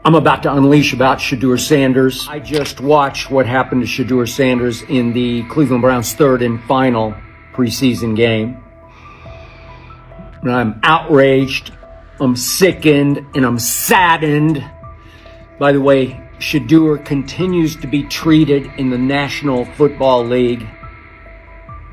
I'm about to unleash about Shedeur Sanders. I just watched what happened to Shedeur Sanders in the Cleveland Browns' third and final preseason game. And I'm outraged, I'm sickened, and I'm saddened. By the way, Shedeur continues to be treated in the National Football League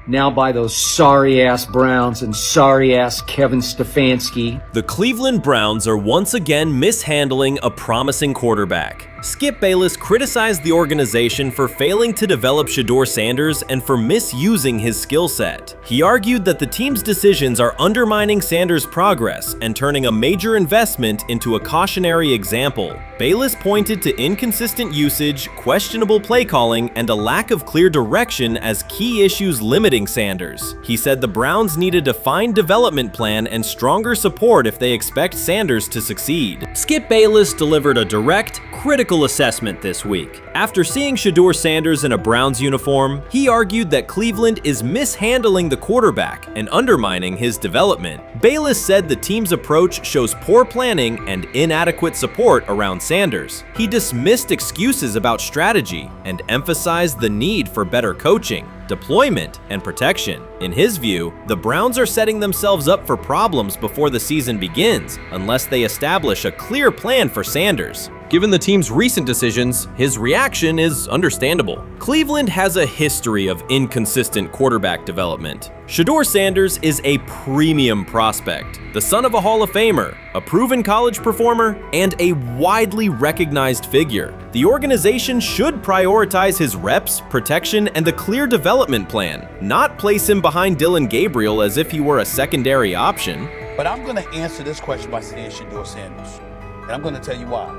now by those sorry-ass Browns and sorry-ass Kevin Stefanski. The Cleveland Browns are once again mishandling a promising quarterback. Skip Bayless criticized the organization for failing to develop Shedeur Sanders and for misusing his skill set. He argued that the team's decisions are undermining Sanders' progress and turning a major investment into a cautionary example. Bayless pointed to inconsistent usage, questionable play calling, and a lack of clear direction as key issues limiting Sanders. He said the Browns need a defined development plan and stronger support if they expect Sanders to succeed. Skip Bayless delivered a direct, critical assessment this week. After seeing Shedeur Sanders in a Browns uniform, he argued that Cleveland is mishandling the quarterback and undermining his development. Bayless said the team's approach shows poor planning and inadequate support around Sanders. He dismissed excuses about strategy and emphasized the need for better coaching, deployment, and protection. In his view, the Browns are setting themselves up for problems before the season begins unless they establish a clear plan for Sanders. Given the team's recent decisions, his reaction is understandable. Cleveland has a history of inconsistent quarterback development. Shedeur Sanders is a premium prospect, the son of a Hall of Famer, a proven college performer, and a widely recognized figure. The organization should prioritize his reps, protection, and a clear development plan, not place him behind Dillon Gabriel as if he were a secondary option. But I'm going to answer this question by saying Shedeur Sanders, and I'm going to tell you why.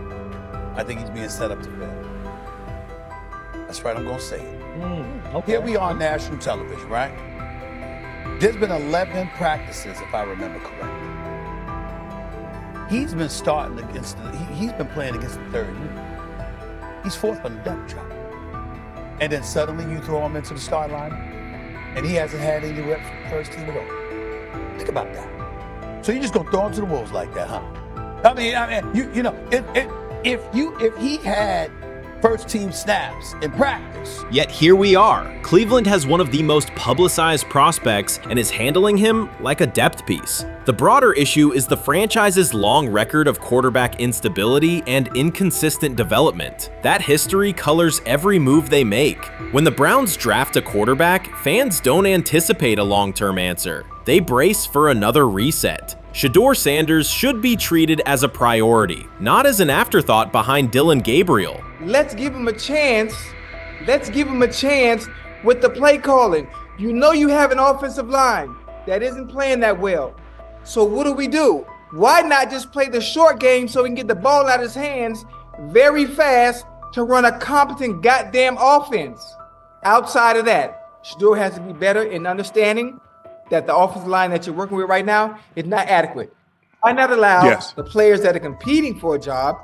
I think he's being set up to fail. That's right, I'm going to say it. Okay. Here we are on national television, right? There's been 11 practices, if I remember correctly. He's been starting against he's been playing against the third unit. He's fourth on the depth chart. And then suddenly you throw him into the start line, and he hasn't had any reps for the first team at all. Think about that. So you're just going to throw him to the wolves like that, huh? I mean, you know, if he had first team snaps in practice. Yet here we are. Cleveland has one of the most publicized prospects and is handling him like a depth piece. The broader issue is the franchise's long record of quarterback instability and inconsistent development. That history colors every move they make. When the Browns draft a quarterback, fans don't anticipate a long-term answer. They brace for another reset. Shedeur Sanders should be treated as a priority, not as an afterthought behind Dillon Gabriel. Let's give him a chance. Let's give him a chance with the play calling. You know you have an offensive line that isn't playing that well. So what do? Why not just play the short game so he can get the ball out of his hands very fast to run a competent goddamn offense? Outside of that, Shedeur has to be better in understanding that the offensive line that you're working with right now is not adequate. Why not allow the players that are competing for a job,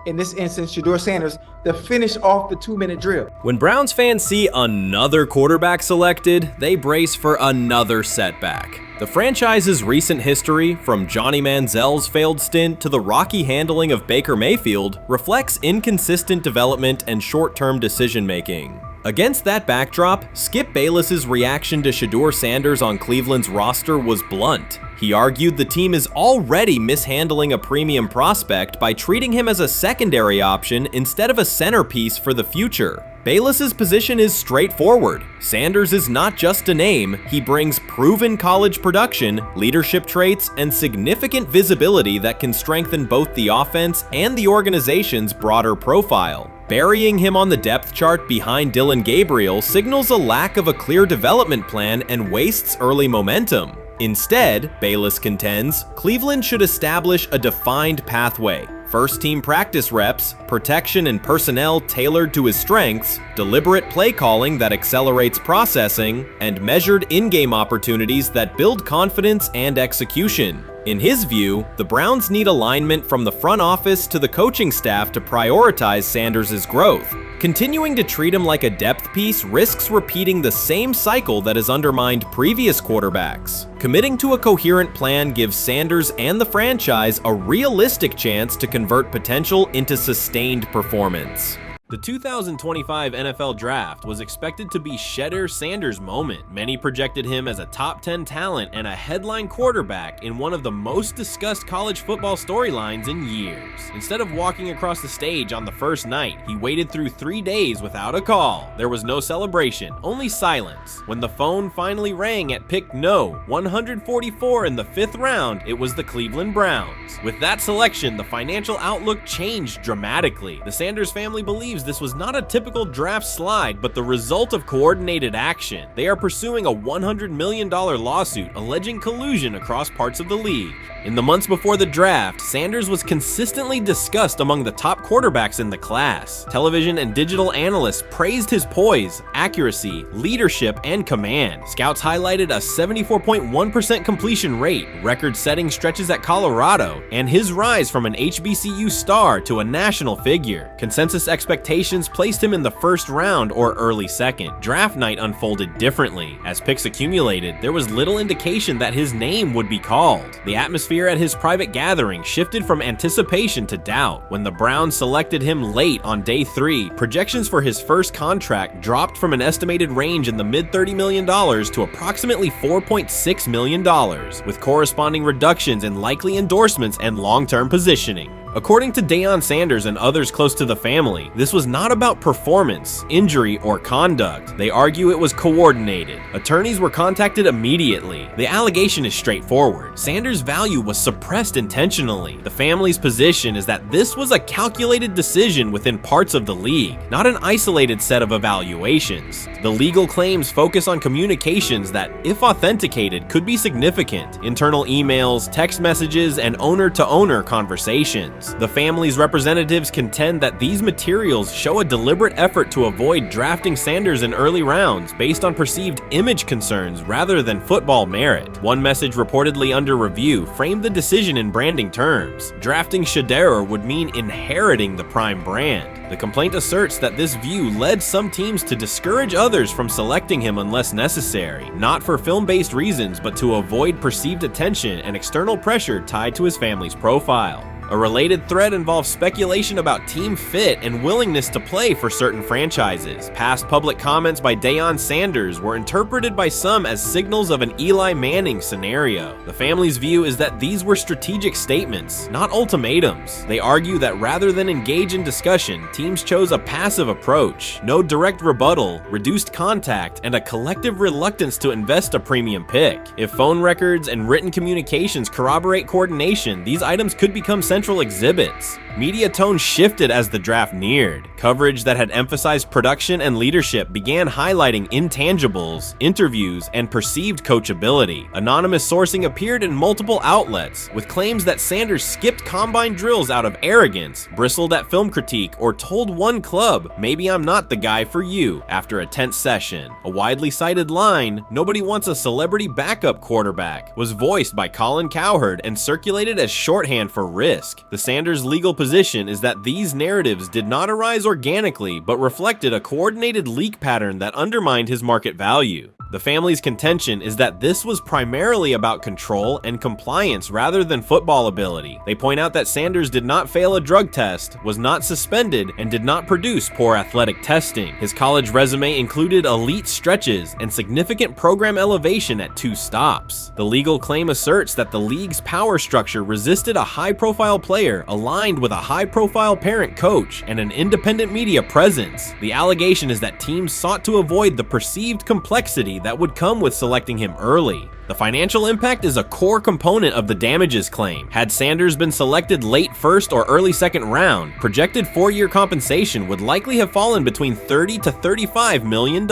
in this instance, Shedeur Sanders, to finish off the 2-minute drill? When Browns fans see another quarterback selected, they brace for another setback. The franchise's recent history, from Johnny Manziel's failed stint to the rocky handling of Baker Mayfield, reflects inconsistent development and short-term decision-making. Against that backdrop, Skip Bayless's reaction to Shedeur Sanders on Cleveland's roster was blunt. He argued the team is already mishandling a premium prospect by treating him as a secondary option instead of a centerpiece for the future. Bayless's position is straightforward. Sanders is not just a name, he brings proven college production, leadership traits, and significant visibility that can strengthen both the offense and the organization's broader profile. Burying him on the depth chart behind Dillon Gabriel signals a lack of a clear development plan and wastes early momentum. Instead, Bayless contends, Cleveland should establish a defined pathway. First-team practice reps, protection and personnel tailored to his strengths, deliberate play calling that accelerates processing, and measured in-game opportunities that build confidence and execution. In his view, the Browns need alignment from the front office to the coaching staff to prioritize Sanders' growth. Continuing to treat him like a depth piece risks repeating the same cycle that has undermined previous quarterbacks. Committing to a coherent plan gives Sanders and the franchise a realistic chance to convert potential into sustained performance. The 2025 NFL Draft was expected to be Shedeur Sanders' moment. Many projected him as a top 10 talent and a headline quarterback in one of the most discussed college football storylines in years. Instead of walking across the stage on the first night, he waited through 3 days without a call. There was no celebration, only silence. When the phone finally rang at pick no. 144 in the 5th round, it was the Cleveland Browns. With that selection, the financial outlook changed dramatically. The Sanders family believes this was not a typical draft slide, but the result of coordinated action. They are pursuing a $100 million lawsuit alleging collusion across parts of the league. In the months before the draft, Sanders was consistently discussed among the top quarterbacks in the class. Television and digital analysts praised his poise, accuracy, leadership, and command. Scouts highlighted a 74.1% completion rate, record-setting stretches at Colorado, and his rise from an HBCU star to a national figure. Consensus expectations placed him in the first round or early second. Draft night unfolded differently. As picks accumulated, there was little indication that his name would be called. The atmosphere at his private gathering shifted from anticipation to doubt. When the Browns selected him late on day 3, projections for his first contract dropped from an estimated range in the mid-$30 million to approximately $4.6 million, with corresponding reductions in likely endorsements and long-term positioning. According to Deion Sanders and others close to the family, this was not about performance, injury, or conduct. They argue it was coordinated. Attorneys were contacted immediately. The allegation is straightforward. Sanders' value was suppressed intentionally. The family's position is that this was a calculated decision within parts of the league, not an isolated set of evaluations. The legal claims focus on communications that, if authenticated, could be significant. Internal emails, text messages, and owner-to-owner conversations. The family's representatives contend that these materials show a deliberate effort to avoid drafting Sanders in early rounds based on perceived image concerns rather than football merit. One message reportedly under review framed the decision in branding terms. Drafting Shedeur would mean inheriting the prime brand. The complaint asserts that this view led some teams to discourage others from selecting him unless necessary, not for film-based reasons, but to avoid perceived attention and external pressure tied to his family's profile. A related thread involves speculation about team fit and willingness to play for certain franchises. Past public comments by Deion Sanders were interpreted by some as signals of an Eli Manning scenario. The family's view is that these were strategic statements, not ultimatums. They argue that rather than engage in discussion, teams chose a passive approach, no direct rebuttal, reduced contact, and a collective reluctance to invest a premium pick. If phone records and written communications corroborate coordination, these items could become central exhibits. Media tone shifted as the draft neared. Coverage that had emphasized production and leadership began highlighting intangibles, interviews, and perceived coachability. Anonymous sourcing appeared in multiple outlets, with claims that Sanders skipped combine drills out of arrogance, bristled at film critique, or told one club, "Maybe I'm not the guy for you," after a tense session. A widely cited line, "Nobody wants a celebrity backup quarterback," was voiced by Colin Cowherd and circulated as shorthand for risk. The Sanders legal position is that these narratives did not arise organically, but reflected a coordinated leak pattern that undermined his market value. The family's contention is that this was primarily about control and compliance rather than football ability. They point out that Sanders did not fail a drug test, was not suspended, and did not produce poor athletic testing. His college resume included elite stretches and significant program elevation at 2 stops. The legal claim asserts that the league's power structure resisted a high-profile player aligned with a high-profile parent coach and an independent media presence. The allegation is that teams sought to avoid the perceived complexity that would come with selecting him early. The financial impact is a core component of the damages claim. Had Sanders been selected late first or early second round, projected 4-year compensation would likely have fallen between $30 to $35 million,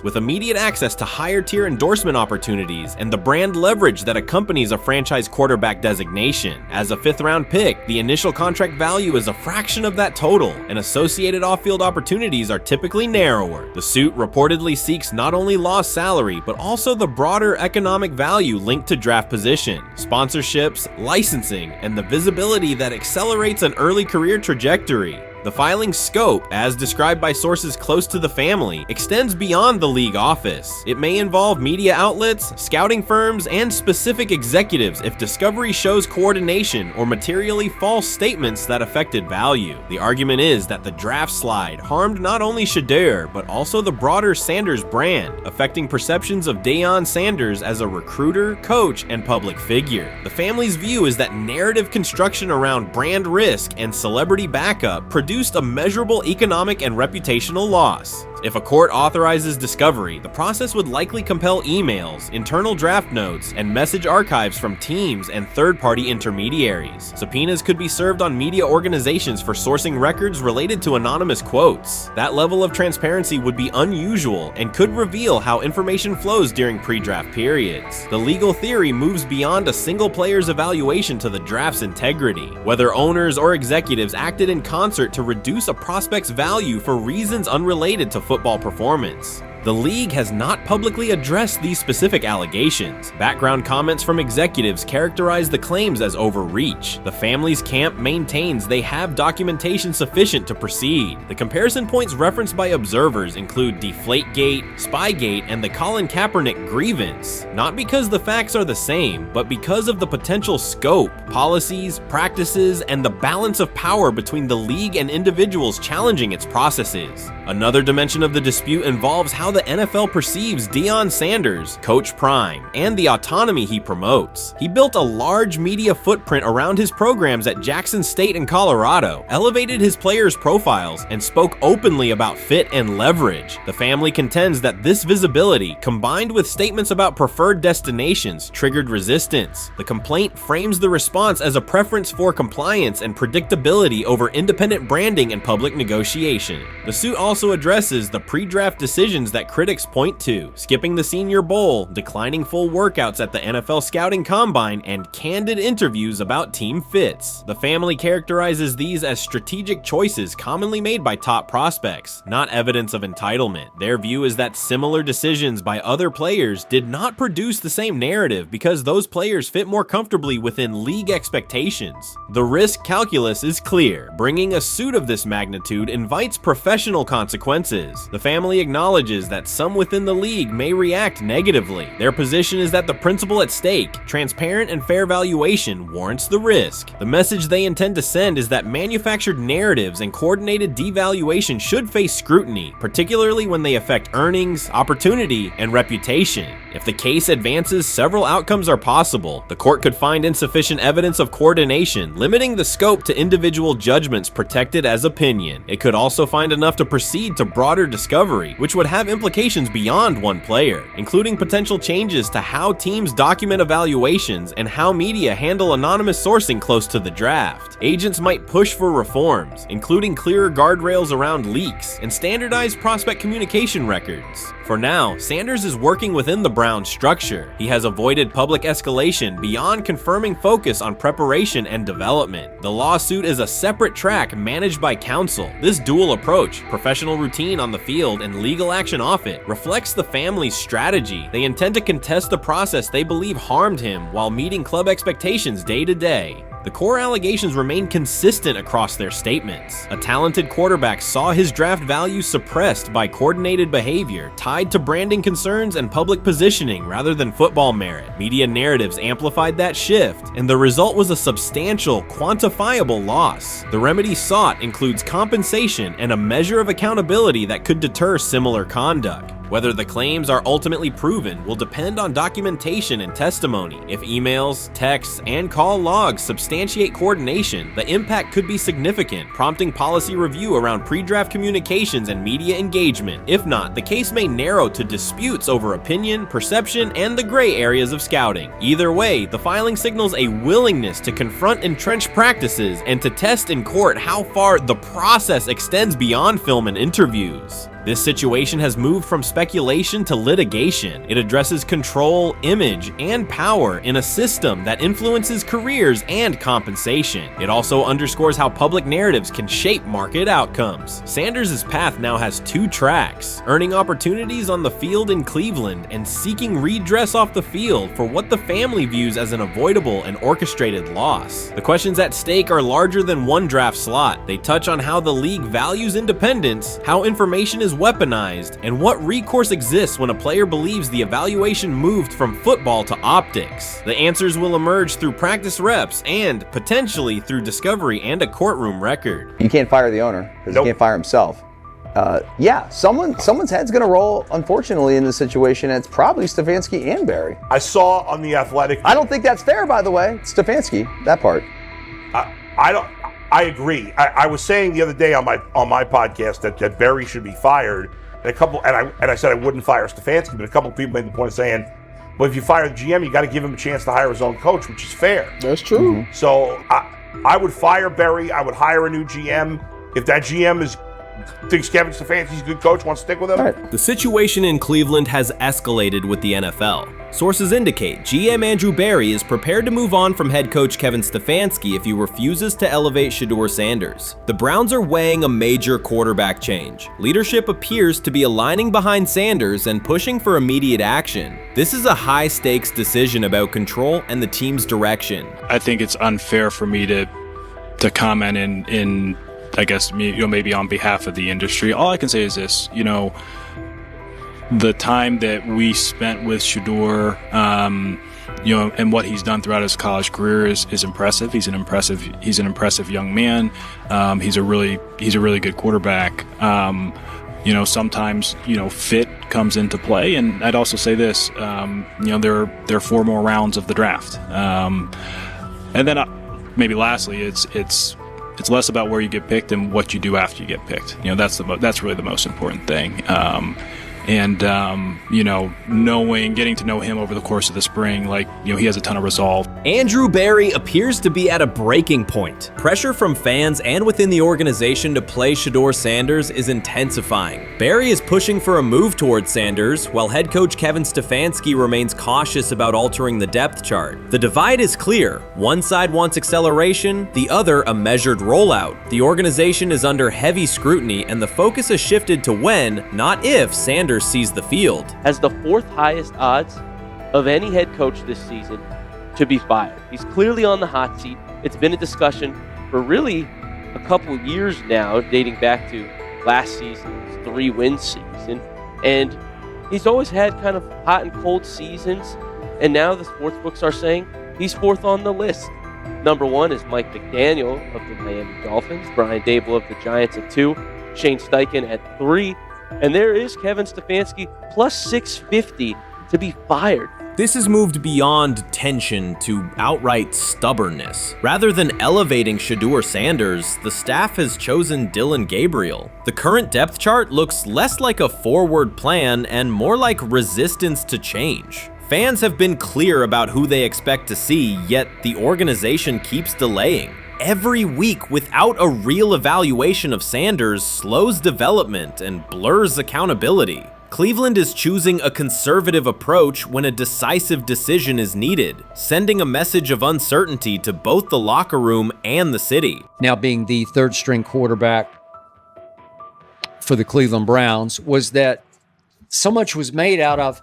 with immediate access to higher tier endorsement opportunities and the brand leverage that accompanies a franchise quarterback designation. As a 5th round pick, the initial contract value is a fraction of that total, and associated off-field opportunities are typically narrower. The suit reportedly seeks not only lost salary, but also the broader economic economic value linked to draft position, sponsorships, licensing, and the visibility that accelerates an early career trajectory. The filing's scope, as described by sources close to the family, extends beyond the league office. It may involve media outlets, scouting firms, and specific executives if discovery shows coordination or materially false statements that affected value. The argument is that the draft slide harmed not only Shedeur, but also the broader Sanders brand, affecting perceptions of Deion Sanders as a recruiter, coach, and public figure. The family's view is that narrative construction around brand risk and celebrity backup produced a measurable economic and reputational loss. If a court authorizes discovery, the process would likely compel emails, internal draft notes, and message archives from teams and third-party intermediaries. Subpoenas could be served on media organizations for sourcing records related to anonymous quotes. That level of transparency would be unusual and could reveal how information flows during pre-draft periods. The legal theory moves beyond a single player's evaluation to the draft's integrity, whether owners or executives acted in concert to reduce a prospect's value for reasons unrelated to football performance. The league has not publicly addressed these specific allegations. Background comments from executives characterize the claims as overreach. The family's camp maintains they have documentation sufficient to proceed. The comparison points referenced by observers include Deflategate, Spygate, and the Colin Kaepernick grievance, not because the facts are the same, but because of the potential scope, policies, practices, and the balance of power between the league and individuals challenging its processes. Another dimension of the dispute involves how the NFL perceives Deion Sanders, Coach Prime, and the autonomy he promotes. He built a large media footprint around his programs at Jackson State and Colorado, elevated his players' profiles, and spoke openly about fit and leverage. The family contends that this visibility, combined with statements about preferred destinations, triggered resistance. The complaint frames the response as a preference for compliance and predictability over independent branding and public negotiation. The suit also addresses the pre-draft decisions that critics point to: skipping the Senior Bowl, declining full workouts at the NFL Scouting Combine, and candid interviews about team fits. The family characterizes these as strategic choices commonly made by top prospects, not evidence of entitlement. Their view is that similar decisions by other players did not produce the same narrative because those players fit more comfortably within league expectations. The risk calculus is clear. Bringing a suit of this magnitude invites professional consequences. The family acknowledges that some within the league may react negatively. Their position is that the principle at stake, transparent and fair valuation, warrants the risk. The message they intend to send is that manufactured narratives and coordinated devaluation should face scrutiny, particularly when they affect earnings, opportunity, and reputation. If the case advances, several outcomes are possible. The court could find insufficient evidence of coordination, limiting the scope to individual judgments protected as opinion. It could also find enough to proceed to broader discovery, which would have implications beyond one player, including potential changes to how teams document evaluations and how media handle anonymous sourcing close to the draft. Agents might push for reforms, including clearer guardrails around leaks and standardized prospect communication records. For now, Sanders is working within the Browns structure. He has avoided public escalation beyond confirming focus on preparation and development. The lawsuit is a separate track managed by counsel. This dual approach, professional routine on the field and legal action off it, reflects the family's strategy. They intend to contest the process they believe harmed him while meeting club expectations day to day. The core allegations remain consistent across their statements. A talented quarterback saw his draft value suppressed by coordinated behavior tied to branding concerns and public positioning rather than football merit. Media narratives amplified that shift, and the result was a substantial, quantifiable loss. The remedy sought includes compensation and a measure of accountability that could deter similar conduct. Whether the claims are ultimately proven will depend on documentation and testimony. If emails, texts, and call logs substantiate coordination, the impact could be significant, prompting policy review around pre-draft communications and media engagement. If not, the case may narrow to disputes over opinion, perception, and the gray areas of scouting. Either way, the filing signals a willingness to confront entrenched practices and to test in court how far the process extends beyond film and interviews. This situation has moved from speculation to litigation. It addresses control, image, and power in a system that influences careers and compensation. It also underscores how public narratives can shape market outcomes. Sanders' path now has two tracks: earning opportunities on the field in Cleveland and seeking redress off the field for what the family views as an avoidable and orchestrated loss. The questions at stake are larger than one draft slot. They touch on how the league values independence, how information is weaponized, and what recourse exists when a player believes the evaluation moved from football to optics. The answers will emerge through practice reps and, potentially, through discovery and a courtroom record. You can't fire the owner because he can't fire himself. Yeah, someone's head's going to roll, unfortunately, in this situation. And it's probably Stefanski and Barry. I saw on The Athletic. I don't think that's fair, by the way. Stefanski, that part. I agree. I was saying the other day on my podcast that Barry should be fired. And I said I wouldn't fire Stefanski, but a couple of people made the point of saying, well, if you fire the GM, you got to give him a chance to hire his own coach, which is fair. That's true. Mm-hmm. So I would fire Barry. I would hire a new GM. If that GM thinks Kevin Stefanski's a good coach, wants to stick with him. Right. The situation in Cleveland has escalated with the NFL. Sources indicate GM Andrew Barry is prepared to move on from head coach Kevin Stefanski if he refuses to elevate Shedeur Sanders. The Browns are weighing a major quarterback change. Leadership appears to be aligning behind Sanders and pushing for immediate action. This is a high-stakes decision about control and the team's direction. I think it's unfair for me to comment in I guess, maybe on behalf of the industry. All I can say is this, the time that we spent with Shedeur, and what he's done throughout his college career is impressive. He's an impressive young man. He's a really good quarterback. Sometimes, fit comes into play. And I'd also say this, there are 4 more rounds of the draft. And then maybe lastly, it's less about where you get picked and what you do after you get picked. That's really the most important thing. Getting to know him over the course of the spring, he has a ton of resolve. Andrew Barry appears to be at a breaking point. Pressure from fans and within the organization to play Shedeur Sanders is intensifying. Barry is pushing for a move towards Sanders, while head coach Kevin Stefanski remains cautious about altering the depth chart. The divide is clear. One side wants acceleration, the other a measured rollout. The organization is under heavy scrutiny, and the focus has shifted to when, not if, Sanders sees the field. Has the 4th highest odds of any head coach this season to be fired. He's clearly on the hot seat. It's been a discussion for really a couple of years now, dating back to last season's 3-win season. And he's always had kind of hot and cold seasons. And now the sports books are saying he's 4th on the list. Number 1 is Mike McDaniel of the Miami Dolphins, Brian Dable of the Giants at 2, Shane Steichen at 3, and there is Kevin Stefanski plus 650 to be fired. This has moved beyond tension to outright stubbornness. Rather than elevating Shedeur Sanders, the staff has chosen Dillon Gabriel. The current depth chart looks less like a forward plan and more like resistance to change. Fans have been clear about who they expect to see, yet the organization keeps delaying. Every week without a real evaluation of Sanders slows development and blurs accountability. Cleveland is choosing a conservative approach when a decisive decision is needed, sending a message of uncertainty to both the locker room and the city. Now being the 3rd-string quarterback for the Cleveland Browns, was that so much was made out of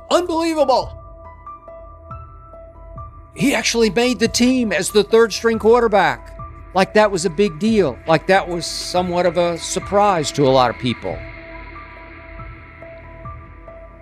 unbelievable. He actually made the team as the 3rd-string quarterback. Like that was a big deal. Like that was somewhat of a surprise to a lot of people.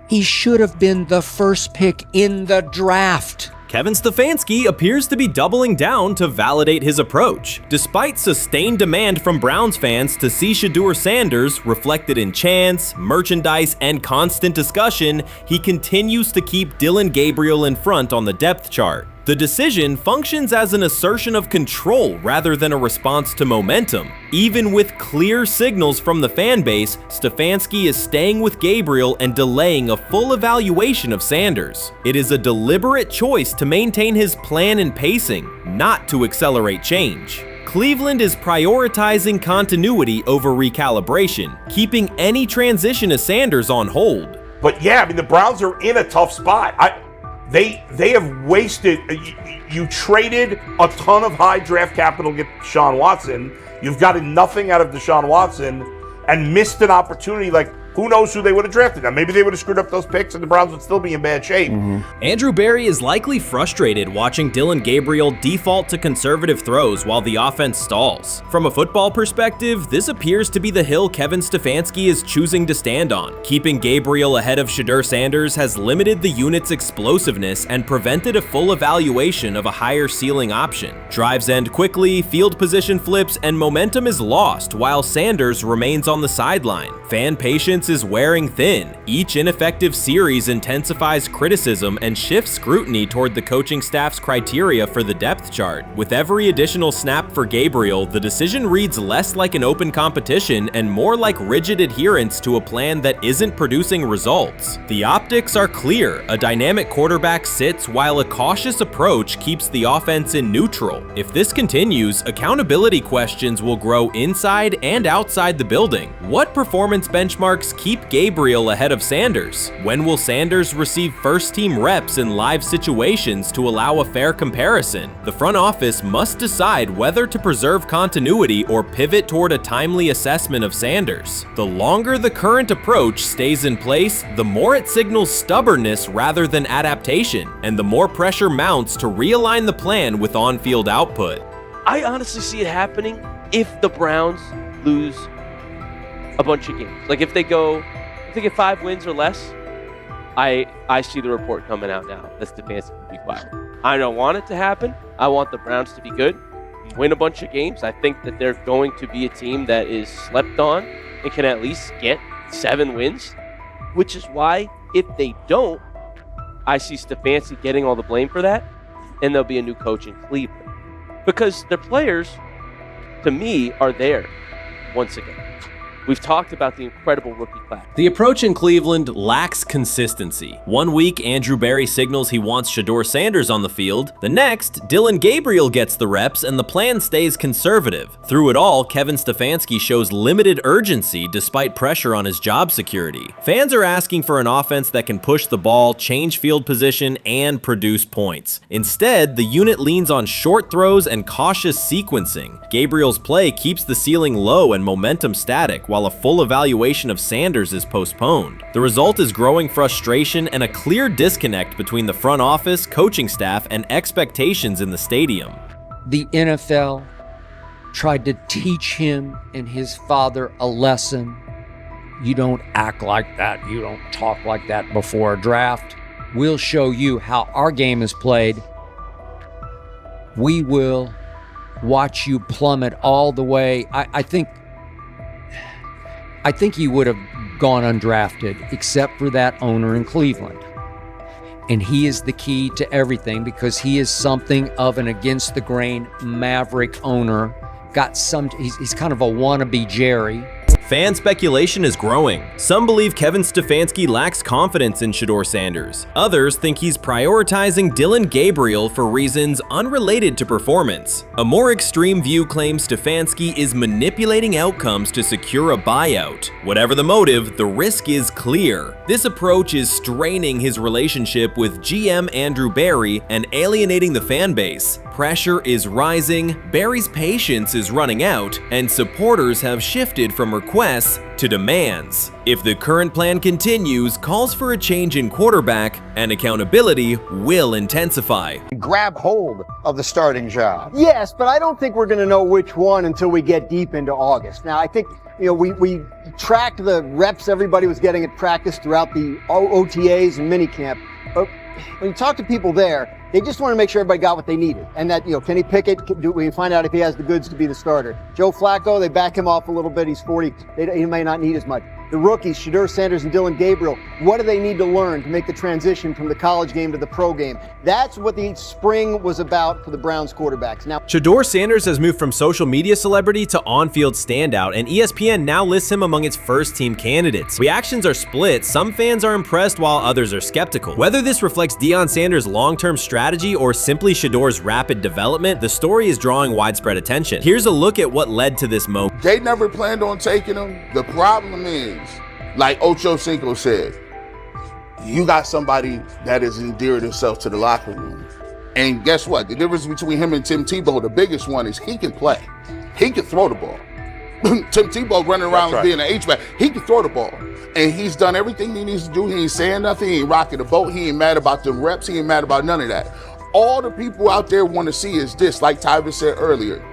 He should have been the first pick in the draft. Kevin Stefanski appears to be doubling down to validate his approach. Despite sustained demand from Browns fans to see Shedeur Sanders reflected in chants, merchandise, and constant discussion, he continues to keep Dillon Gabriel in front on the depth chart. The decision functions as an assertion of control rather than a response to momentum. Even with clear signals from the fan base, Stefanski is staying with Gabriel and delaying a full evaluation of Sanders. It is a deliberate choice to maintain his plan and pacing, not to accelerate change. Cleveland is prioritizing continuity over recalibration, keeping any transition to Sanders on hold. But yeah, I mean, the Browns are in a tough spot. They have wasted. You traded a ton of high draft capital to get Deshaun Watson. You've gotten nothing out of Deshaun Watson and missed an opportunity. Like, who knows who they would have drafted? Now, maybe they would have screwed up those picks and the Browns would still be in bad shape. Andrew Berry is likely frustrated watching Dillon Gabriel default to conservative throws while the offense stalls. From a football perspective, this appears to be the hill Kevin Stefanski is choosing to stand on. Keeping Gabriel ahead of Shedeur Sanders has limited the unit's explosiveness and prevented a full evaluation of a higher ceiling option. Drives end quickly, field position flips, and momentum is lost while Sanders remains on the sideline. Fan patience is wearing thin. Each ineffective series intensifies criticism and shifts scrutiny toward the coaching staff's criteria for the depth chart. With every additional snap for Gabriel, the decision reads less like an open competition and more like rigid adherence to a plan that isn't producing results. The optics are clear. A dynamic quarterback sits while a cautious approach keeps the offense in neutral. If this continues, accountability questions will grow inside and outside the building. What performance benchmarks keep Gabriel ahead of Sanders? When will Sanders receive first-team reps in live situations to allow a fair comparison? The front office must decide whether to preserve continuity or pivot toward a timely assessment of Sanders. The longer the current approach stays in place, the more it signals stubbornness rather than adaptation, and the more pressure mounts to realign the plan with on-field output. I honestly see it happening if the Browns lose a bunch of games. Like if they get 5 wins or less, I see the report coming out now that Stefanski will be fired. I don't want it to happen. I want the Browns to be good, win a bunch of games. I think that they're going to be a team that is slept on and can at least get 7 wins, which is why if they don't, I see Stefanski getting all the blame for that, and there'll be a new coach in Cleveland. Because their players, to me, are there once again. We've talked about the incredible rookie class. The approach in Cleveland lacks consistency. One week, Andrew Berry signals he wants Shedeur Sanders on the field. The next, Dillon Gabriel gets the reps and the plan stays conservative. Through it all, Kevin Stefanski shows limited urgency despite pressure on his job security. Fans are asking for an offense that can push the ball, change field position, and produce points. Instead, the unit leans on short throws and cautious sequencing. Gabriel's play keeps the ceiling low and momentum static, while a full evaluation of Sanders is postponed. The result is growing frustration and a clear disconnect between the front office, coaching staff, and expectations in the stadium. The NFL tried to teach him and his father a lesson. You don't act like that. You don't talk like that before a draft. We'll show you how our game is played. We will watch you plummet all the way. I think he would have gone undrafted except for that owner in Cleveland. And he is the key to everything because he is something of an against-the-grain maverick owner. He's kind of a wannabe Jerry. Fan speculation is growing. Some believe Kevin Stefanski lacks confidence in Shedeur Sanders. Others think he's prioritizing Dillon Gabriel for reasons unrelated to performance. A more extreme view claims Stefanski is manipulating outcomes to secure a buyout. Whatever the motive, the risk is clear. This approach is straining his relationship with GM Andrew Berry and alienating the fan base. Pressure is rising, Berry's patience is running out, and supporters have shifted from requests to demands. If the current plan continues, calls for a change in quarterback and accountability will intensify. Grab hold of the starting job. Yes, but I don't think we're going to know which one until we get deep into August. Now, I think we tracked the reps everybody was getting at practice throughout the OTAs and minicamp. But when you talk to people there, they just want to make sure everybody got what they needed. And that, Kenny Pickett, we find out if he has the goods to be the starter. Joe Flacco, they back him off a little bit. He's 40. He may not need as much. the rookies, Shedeur Sanders and Dylan Gabriel, what do they need to learn to make the transition from the college game to the pro game? That's what the spring was about for the Browns quarterbacks. Now, Shedeur Sanders has moved from social media celebrity to on-field standout, and ESPN now lists him among its first-team candidates. Reactions are split. Some fans are impressed while others are skeptical. Whether this reflects Deion Sanders' long-term strategy or simply Shedeur's rapid development, the story is drawing widespread attention. Here's a look at what led to this moment. They never planned on taking him. The problem is, like Ocho Cinco said, you got somebody that has endeared himself to the locker room. And guess what? The difference between him and Tim Tebow, the biggest one, is he can play. He can throw the ball. Tim Tebow running around being an H-back. He can throw the ball. And he's done everything he needs to do. He ain't saying nothing. He ain't rocking the boat. He ain't mad about the reps. He ain't mad about none of that. All the people out there want to see is this, like Tyver said earlier.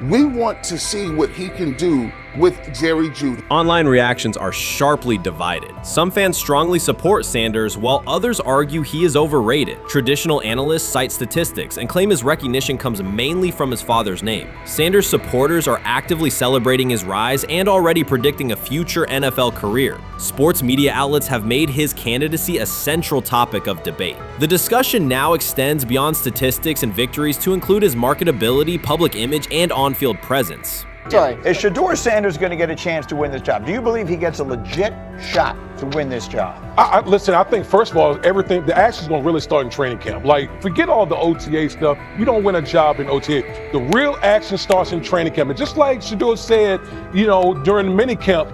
We want to see what he can do with Jerry Jeudy. Online reactions are sharply divided. Some fans strongly support Sanders, while others argue he is overrated. Traditional analysts cite statistics and claim his recognition comes mainly from his father's name. Sanders supporters are actively celebrating his rise and already predicting a future NFL career. Sports media outlets have made his candidacy a central topic of debate. The discussion now extends beyond statistics and victories to include his marketability, public image, and on-field presence. Sorry, is Shedeur Sanders going to get a chance to win this job? Do you believe he gets a legit shot to win this job? Listen, I think, first of all, everything, the action's going to really start in training camp. Like, forget all the OTA stuff. You don't win a job in OTA. The real action starts in training camp. And just like Shedeur said, during the mini camp,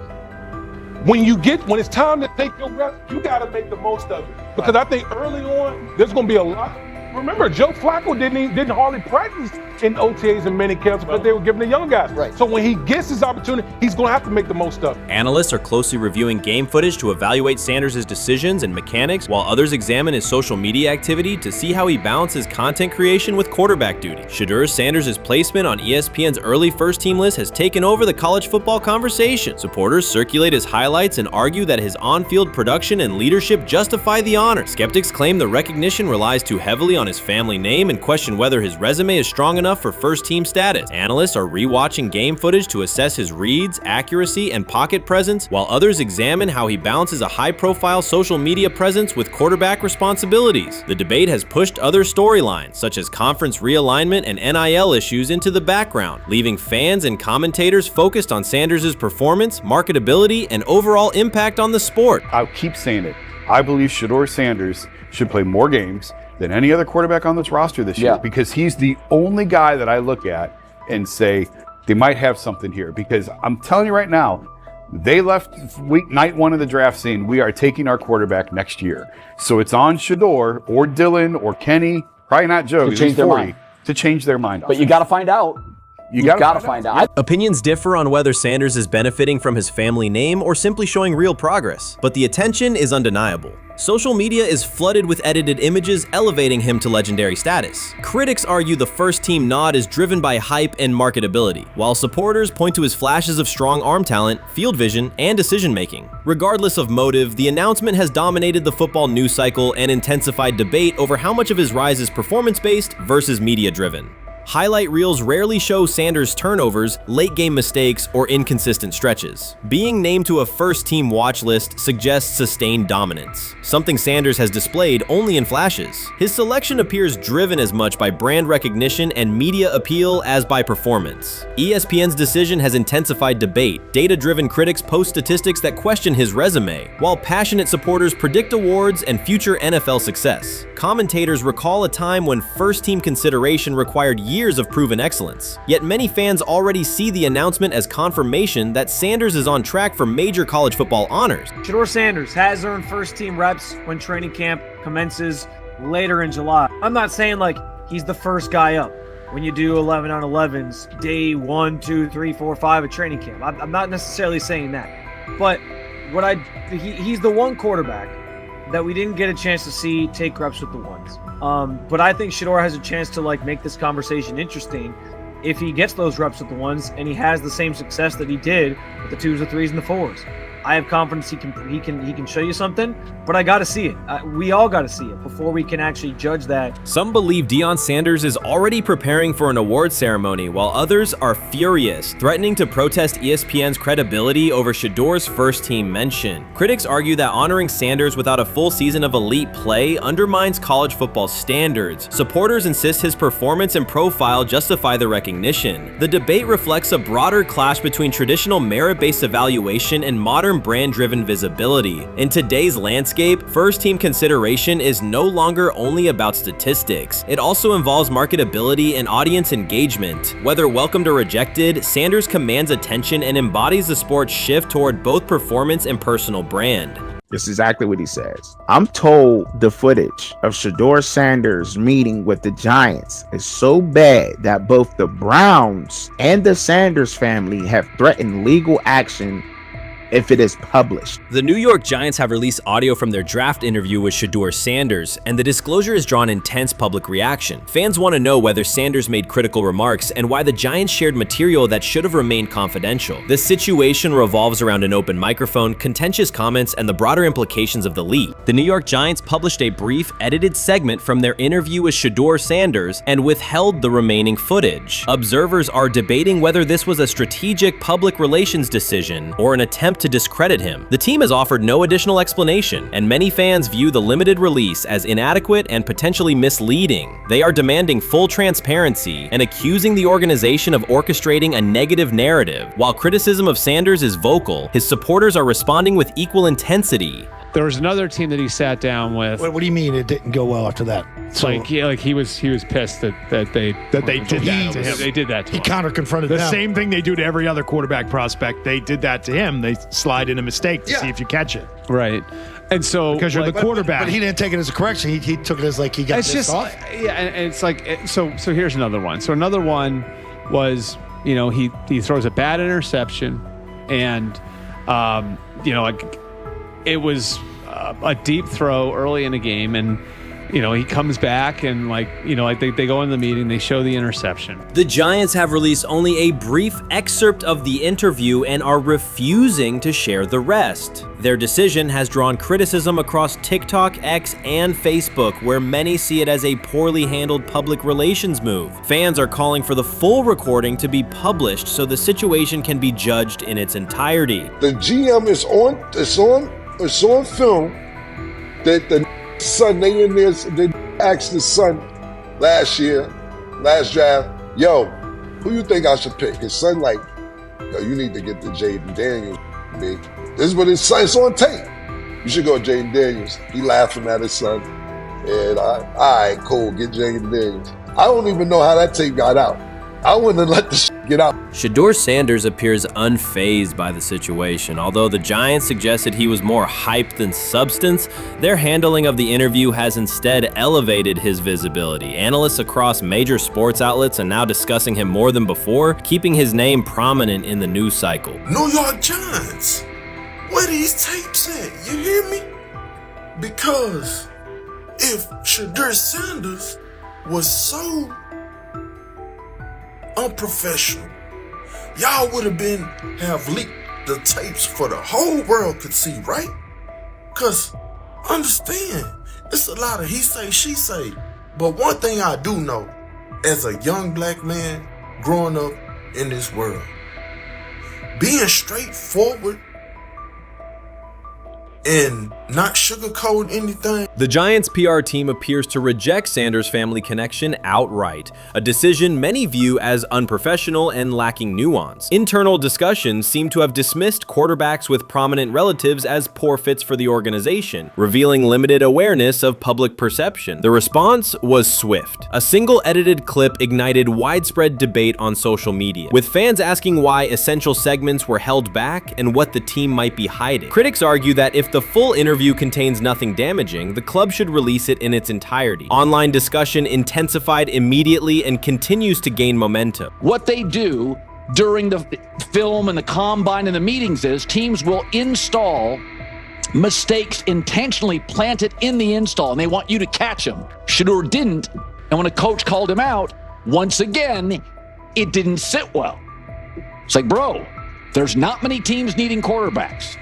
when it's time to take your reps, you got to make the most of it. Because I think early on, there's going to be a lot. Remember, Joe Flacco didn't hardly practice in OTAs and mini camps because they were giving the young guys. Right. So when he gets his opportunity, he's going to have to make the most of it. Analysts are closely reviewing game footage to evaluate Sanders' decisions and mechanics, while others examine his social media activity to see how he balances content creation with quarterback duty. Shedeur Sanders' placement on ESPN's early first-team list has taken over the college football conversation. Supporters circulate his highlights and argue that his on-field production and leadership justify the honor. Skeptics claim the recognition relies too heavily on his family name and question whether his resume is strong enough for first-team status. Analysts are rewatching game footage to assess his reads, accuracy, and pocket presence, while others examine how he balances a high-profile social media presence with quarterback responsibilities. The debate has pushed other storylines, such as conference realignment and NIL issues, into the background, leaving fans and commentators focused on Sanders' performance, marketability, and overall impact on the sport. I'll keep saying it. I believe Shedeur Sanders should play more games than any other quarterback on this roster this year, because he's the only guy that I look at and say they might have something here. Because I'm telling you right now, they left night one of the draft saying we are taking our quarterback next year. So it's on Shedeur or Dylan or Kenny, probably not Joe, to change their mind. To change their mind. But you got to find out. You got to find out. Opinions differ on whether Sanders is benefiting from his family name or simply showing real progress, but the attention is undeniable. Social media is flooded with edited images elevating him to legendary status. Critics argue the first-team nod is driven by hype and marketability, while supporters point to his flashes of strong arm talent, field vision, and decision-making. Regardless of motive, the announcement has dominated the football news cycle and intensified debate over how much of his rise is performance-based versus media-driven. Highlight reels rarely show Sanders' turnovers, late-game mistakes, or inconsistent stretches. Being named to a first-team watch list suggests sustained dominance, something Sanders has displayed only in flashes. His selection appears driven as much by brand recognition and media appeal as by performance. ESPN's decision has intensified debate. Data-driven critics post statistics that question his resume, while passionate supporters predict awards and future NFL success. Commentators recall a time when first-team consideration required years of proven excellence. Yet many fans already see the announcement as confirmation that Sanders is on track for major college football honors. Shedeur Sanders has earned first-team reps when training camp commences later in July. I'm not saying like he's the first guy up when you do 11 on 11s, day 1, 2, 3, 4, 5 at training camp. I'm not necessarily saying that. But he's the one quarterback that we didn't get a chance to see take reps with the ones. But I think Shedeur has a chance to make this conversation interesting if he gets those reps with the ones and he has the same success that he did with the 2s, the 3s, and the 4s. I have confidence he can show you something, but I got to see it. We all got to see it before we can actually judge that. Some believe Deion Sanders is already preparing for an award ceremony, while others are furious, threatening to protest ESPN's credibility over Shedeur's first-team mention. Critics argue that honoring Sanders without a full season of elite play undermines college football standards. Supporters insist his performance and profile justify the recognition. The debate reflects a broader clash between traditional merit-based evaluation and modern brand-driven visibility. In today's landscape, first-team consideration is no longer only about statistics. It also involves marketability and audience engagement. Whether welcomed or rejected, Sanders commands attention and embodies the sport's shift toward both performance and personal brand. This is exactly what he says. I'm told the footage of Shedeur Sanders meeting with the Giants is so bad that both the Browns and the Sanders family have threatened legal action if it is published. The New York Giants have released audio from their draft interview with Shedeur Sanders, and the disclosure has drawn intense public reaction. Fans want to know whether Sanders made critical remarks and why the Giants shared material that should have remained confidential. The situation revolves around an open microphone, contentious comments, and the broader implications of the leak. The New York Giants published a brief, edited segment from their interview with Shedeur Sanders and withheld the remaining footage. Observers are debating whether this was a strategic public relations decision or an attempt to discredit him. The team has offered no additional explanation, and many fans view the limited release as inadequate and potentially misleading. They are demanding full transparency and accusing the organization of orchestrating a negative narrative. While criticism of Sanders is vocal, his supporters are responding with equal intensity. There was another team that he sat down with. What do you mean it didn't go well after that? So he was pissed that they did that to him. They did that to him. He counter-confronted the them. same thing they do to every other quarterback prospect. They did that to him. They slide in a mistake to see if you catch it. Right. And so because you're the quarterback. But he didn't take it as a correction. He took it as like he got pissed off. Yeah, and it's like so here's another one. So another one was, he throws a bad interception, and it was a deep throw early in the game, and he comes back and they go in the meeting, they show the interception. The Giants have released only a brief excerpt of the interview and are refusing to share the rest. Their decision has drawn criticism across TikTok, X, and Facebook, where many see it as a poorly handled public relations move. Fans are calling for the full recording to be published so the situation can be judged in its entirety. The GM is on film that the son, they asked the son last draft, yo, who you think I should pick? His son like, yo, you need to get the Jaden Daniels, big. This is what his son, it's on tape. You should go Jaden Daniels. He laughing at his son. And all right, cool, get Jaden Daniels. I don't even know how that tape got out. I wouldn't have let the shit get out. Shedeur Sanders appears unfazed by the situation. Although the Giants suggested he was more hype than substance, their handling of the interview has instead elevated his visibility. Analysts across major sports outlets are now discussing him more than before, keeping his name prominent in the news cycle. New York Giants, where these tapes at? You hear me? Because if Shedeur Sanders was so unprofessional, y'all would have leaked the tapes for the whole world could see, right? Cause understand, it's a lot of he say, she say. But one thing I do know, as a young black man growing up in this world, being straightforward and not sugarcoat anything. The Giants' PR team appears to reject Sanders' family connection outright, a decision many view as unprofessional and lacking nuance. Internal discussions seem to have dismissed quarterbacks with prominent relatives as poor fits for the organization, revealing limited awareness of public perception. The response was swift. A single edited clip ignited widespread debate on social media, with fans asking why essential segments were held back and what the team might be hiding. Critics argue that if the full interview contains nothing damaging, the club should release it in its entirety. Online discussion intensified immediately and continues to gain momentum. What they do during the film and the combine and the meetings is teams will install mistakes intentionally planted in the install, and they want you to catch them. Shedeur didn't, and when a coach called him out, once again, it didn't sit well. It's like, bro, there's not many teams needing quarterbacks.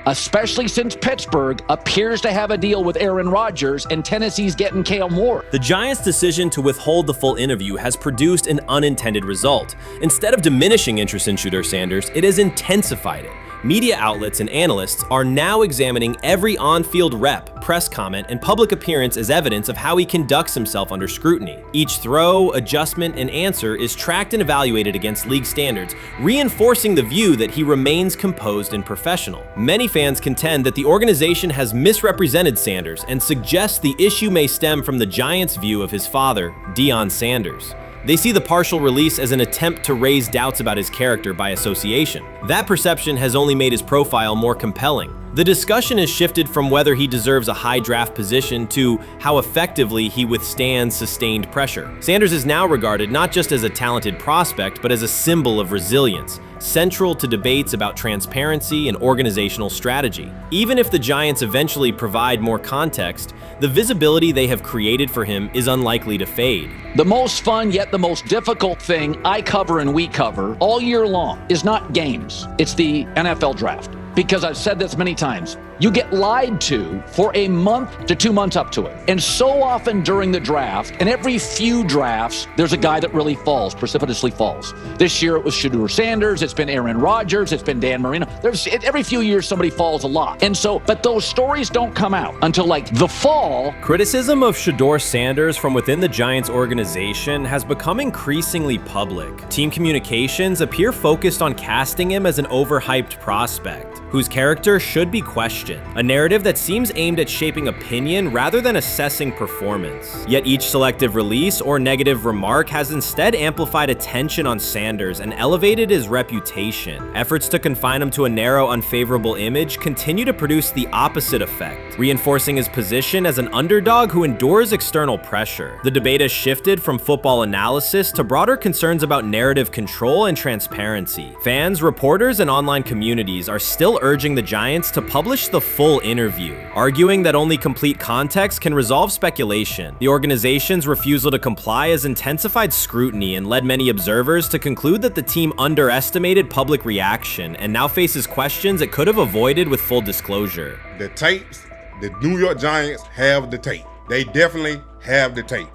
especially since Pittsburgh appears to have a deal with Aaron Rodgers and Tennessee's getting Kale Moore. The Giants' decision to withhold the full interview has produced an unintended result. Instead of diminishing interest in Shedeur Sanders, it has intensified it. Media outlets and analysts are now examining every on-field rep, press comment, and public appearance as evidence of how he conducts himself under scrutiny. Each throw, adjustment, and answer is tracked and evaluated against league standards, reinforcing the view that he remains composed and professional. Many fans contend that the organization has misrepresented Sanders and suggest the issue may stem from the Giants' view of his father, Deion Sanders. They see the partial release as an attempt to raise doubts about his character by association. That perception has only made his profile more compelling. The discussion has shifted from whether he deserves a high draft position to how effectively he withstands sustained pressure. Sanders is now regarded not just as a talented prospect, but as a symbol of resilience, central to debates about transparency and organizational strategy. Even if the Giants eventually provide more context, the visibility they have created for him is unlikely to fade. The most fun yet the most difficult thing I cover and we cover all year long is not games. It's the NFL draft. Because I've said this many times, you get lied to for a month to 2 months up to it. And so often during the draft, and every few drafts, there's a guy that really falls, precipitously falls. This year it was Shedeur Sanders, it's been Aaron Rodgers, it's been Dan Marino. Every few years somebody falls a lot. And so, but those stories don't come out until like the fall. Criticism of Shedeur Sanders from within the Giants organization has become increasingly public. Team communications appear focused on casting him as an overhyped prospect, whose character should be questioned, a narrative that seems aimed at shaping opinion rather than assessing performance. Yet each selective release or negative remark has instead amplified attention on Sanders and elevated his reputation. Efforts to confine him to a narrow, unfavorable image continue to produce the opposite effect, reinforcing his position as an underdog who endures external pressure. The debate has shifted from football analysis to broader concerns about narrative control and transparency. Fans, reporters, and online communities are still urging the Giants to publish the full interview, arguing that only complete context can resolve speculation. The organization's refusal to comply has intensified scrutiny and led many observers to conclude that the team underestimated public reaction and now faces questions it could have avoided with full disclosure. The tapes, the New York Giants have the tape. They definitely have the tape.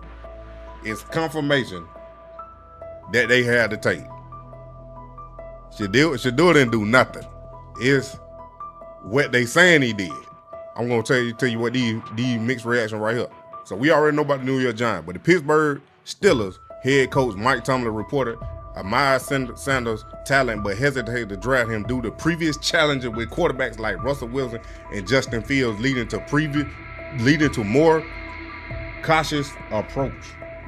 It's confirmation that they had the tape. Shedeur didn't do nothing. It's what they saying he did. I'm gonna tell you what these mixed reaction right here. So we already know about the New York Giants, but the Pittsburgh Steelers head coach Mike Tomlin reported admired Sanders' talent, but hesitated to draft him due to previous challenges with quarterbacks like Russell Wilson and Justin Fields, leading to more cautious approach.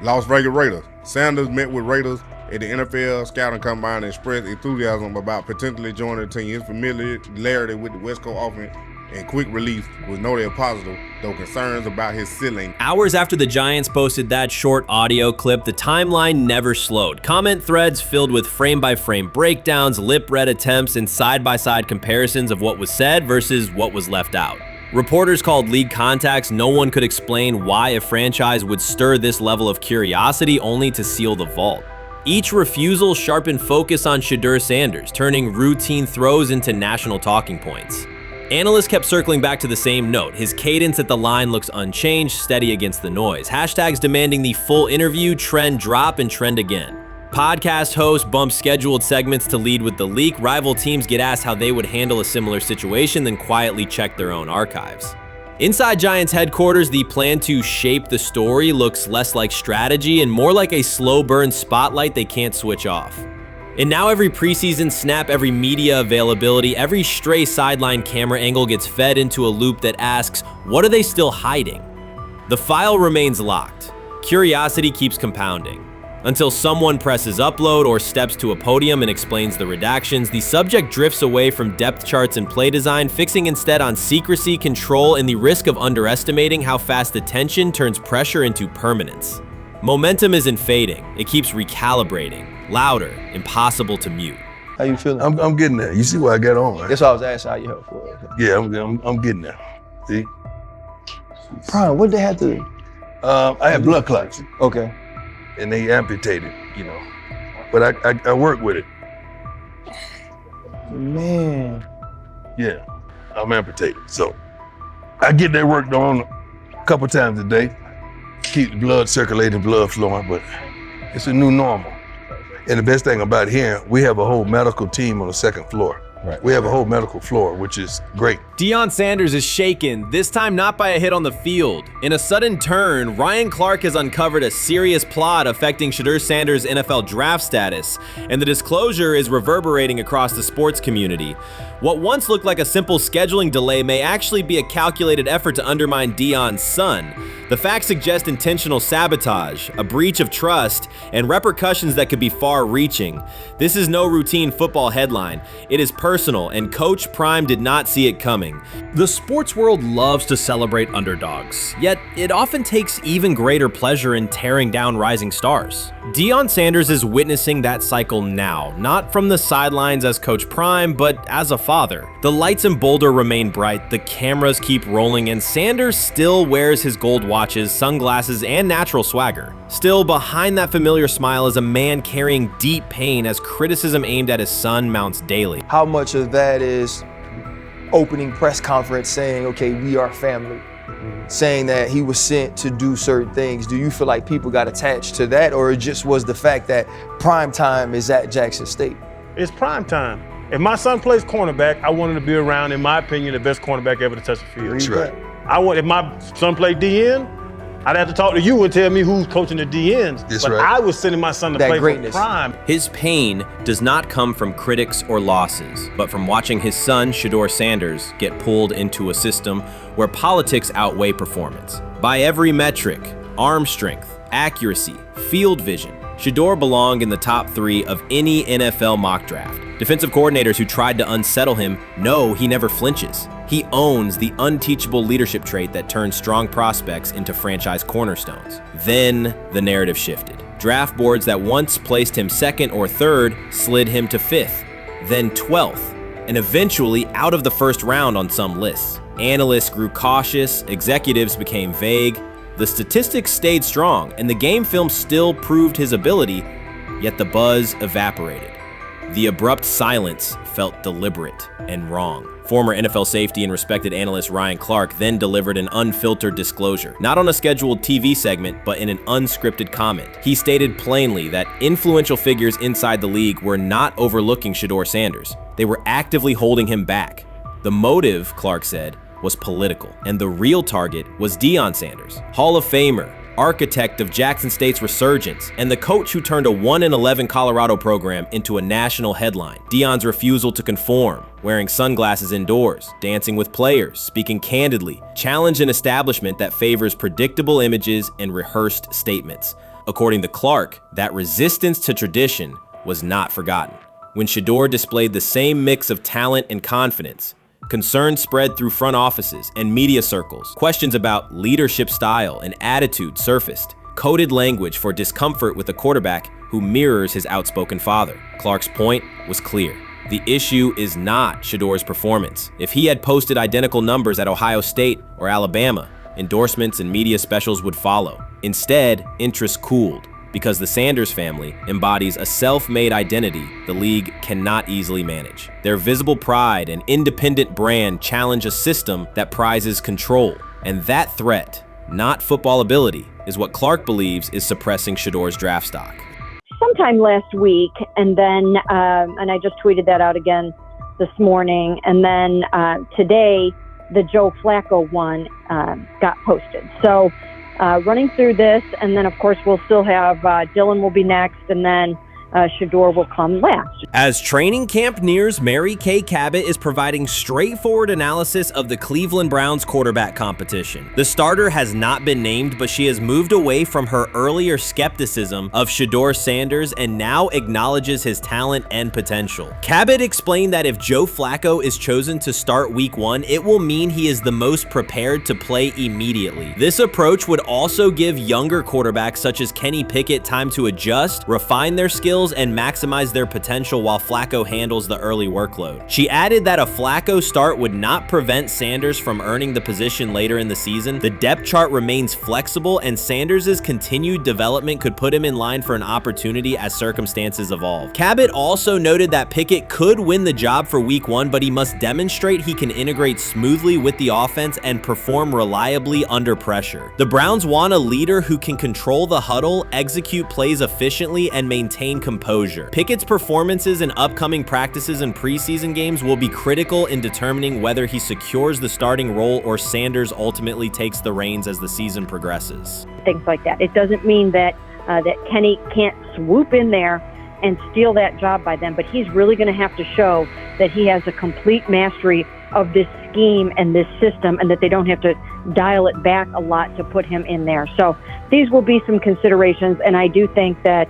Las Vegas Raiders. Sanders met with Raiders at the NFL Scouting Combine and expressed enthusiasm about potentially joining the team. His familiarity with the West Coast offense and quick release was noted positive, though concerns about his ceiling. Hours after the Giants posted that short audio clip, the timeline never slowed. Comment threads filled with frame-by-frame breakdowns, lip-read attempts, and side-by-side comparisons of what was said versus what was left out. Reporters called league contacts. No one could explain why a franchise would stir this level of curiosity only to seal the vault. Each refusal sharpened focus on Shedeur Sanders, turning routine throws into national talking points. Analysts kept circling back to the same note. His cadence at the line looks unchanged, steady against the noise. Hashtags demanding the full interview, trend drop, and trend again. Podcast hosts bump scheduled segments to lead with the leak. Rival teams get asked how they would handle a similar situation, then quietly check their own archives. Inside Giants headquarters, the plan to shape the story looks less like strategy and more like a slow burn spotlight they can't switch off. And now every preseason snap, every media availability, every stray sideline camera angle gets fed into a loop that asks, what are they still hiding? The file remains locked. Curiosity keeps compounding. Until someone presses upload or steps to a podium and explains the redactions, the subject drifts away from depth charts and play design, fixing instead on secrecy, control, and the risk of underestimating how fast attention turns pressure into permanence. Momentum isn't fading, it keeps recalibrating, louder, impossible to mute. How you feeling? I'm getting there. You see what I got on, right? That's why I was asking how you help for. Yeah, I'm getting there. See? Brian, what did they have to do? I had blood clots. Okay. And they amputated, you know. But I work with it. Man. Yeah. I'm amputated. So I get that work done a couple times a day, keep the blood circulating, blood flowing, but it's a new normal. And the best thing about here, we have a whole medical team on the second floor. We have a whole medical floor, which is great. Deion Sanders is shaken, this time not by a hit on the field. In a sudden turn, Ryan Clark has uncovered a serious plot affecting Shedeur Sanders' NFL draft status, and the disclosure is reverberating across the sports community. What once looked like a simple scheduling delay may actually be a calculated effort to undermine Deion's son. The facts suggest intentional sabotage, a breach of trust, and repercussions that could be far-reaching. This is no routine football headline. It is personal, and Coach Prime did not see it coming. The sports world loves to celebrate underdogs, yet it often takes even greater pleasure in tearing down rising stars. Deion Sanders is witnessing that cycle now, not from the sidelines as Coach Prime, but as a father. The lights in Boulder remain bright, the cameras keep rolling, and Sanders still wears his gold watches, sunglasses, and natural swagger. Still, behind that familiar smile is a man carrying deep pain as criticism aimed at his son mounts daily. How much of that is opening press conference saying, okay, we are family, saying that he was sent to do certain things? Do you feel like people got attached to that, or it just was the fact that prime time is at Jackson State? It's prime time. If my son plays cornerback, I want him to be around, in my opinion, the best cornerback ever to touch the field. That's right. If my son played DN, I'd have to talk to you and tell me who's coaching the DNs. That's but right. I was sending my son to play for prime. His pain does not come from critics or losses, but from watching his son, Shedeur Sanders, get pulled into a system where politics outweigh performance. By every metric, arm strength, accuracy, field vision, Shedeur belonged in the top 3 of any NFL mock draft. Defensive coordinators who tried to unsettle him know he never flinches. He owns the unteachable leadership trait that turns strong prospects into franchise cornerstones. Then the narrative shifted. Draft boards that once placed him 2nd or 3rd slid him to 5th, then 12th, and eventually out of the 1st round on some lists. Analysts grew cautious, executives became vague, the statistics stayed strong, and the game film still proved his ability, yet the buzz evaporated. The abrupt silence felt deliberate and wrong. Former NFL safety and respected analyst Ryan Clark then delivered an unfiltered disclosure, not on a scheduled TV segment, but in an unscripted comment. He stated plainly that influential figures inside the league were not overlooking Shedeur Sanders. They were actively holding him back. The motive, Clark said, was political, and the real target was Deion Sanders, Hall of Famer, architect of Jackson State's resurgence, and the coach who turned a 1-11 Colorado program into a national headline. Deion's refusal to conform, wearing sunglasses indoors, dancing with players, speaking candidly, challenged an establishment that favors predictable images and rehearsed statements. According to Clark, that resistance to tradition was not forgotten. When Shedeur displayed the same mix of talent and confidence, concern spread through front offices and media circles. Questions about leadership style and attitude surfaced. Coded language for discomfort with a quarterback who mirrors his outspoken father. Clark's point was clear. The issue is not Shedeur's performance. If he had posted identical numbers at Ohio State or Alabama, endorsements and media specials would follow. Instead, interest cooled, because the Sanders family embodies a self-made identity the league cannot easily manage. Their visible pride and independent brand challenge a system that prizes control. And that threat, not football ability, is what Clark believes is suppressing Shedeur's draft stock. Sometime last week, and then, and I just tweeted that out again this morning, and then today, the Joe Flacco one got posted. So running through this, and then of course we'll still have Dylan will be next, and then Shedeur will come last. As training camp nears, Mary Kay Cabot is providing straightforward analysis of the Cleveland Browns quarterback competition. The starter has not been named, but she has moved away from her earlier skepticism of Shedeur Sanders and now acknowledges his talent and potential. Cabot explained that if Joe Flacco is chosen to start week 1, it will mean he is the most prepared to play immediately. This approach would also give younger quarterbacks such as Kenny Pickett time to adjust, refine their skills, skills and maximize their potential while Flacco handles the early workload. She added that a Flacco start would not prevent Sanders from earning the position later in the season. The depth chart remains flexible, and Sanders' continued development could put him in line for an opportunity as circumstances evolve. Cabot also noted that Pickett could win the job for week 1, but he must demonstrate he can integrate smoothly with the offense and perform reliably under pressure. The Browns want a leader who can control the huddle, execute plays efficiently, and maintain composure. Pickett's performances in upcoming practices and preseason games will be critical in determining whether he secures the starting role or Sanders ultimately takes the reins as the season progresses. Things like that. It doesn't mean that that Kenny can't swoop in there and steal that job by them, but he's really going to have to show that he has a complete mastery of this scheme and this system, and that they don't have to dial it back a lot to put him in there. So these will be some considerations, and I do think that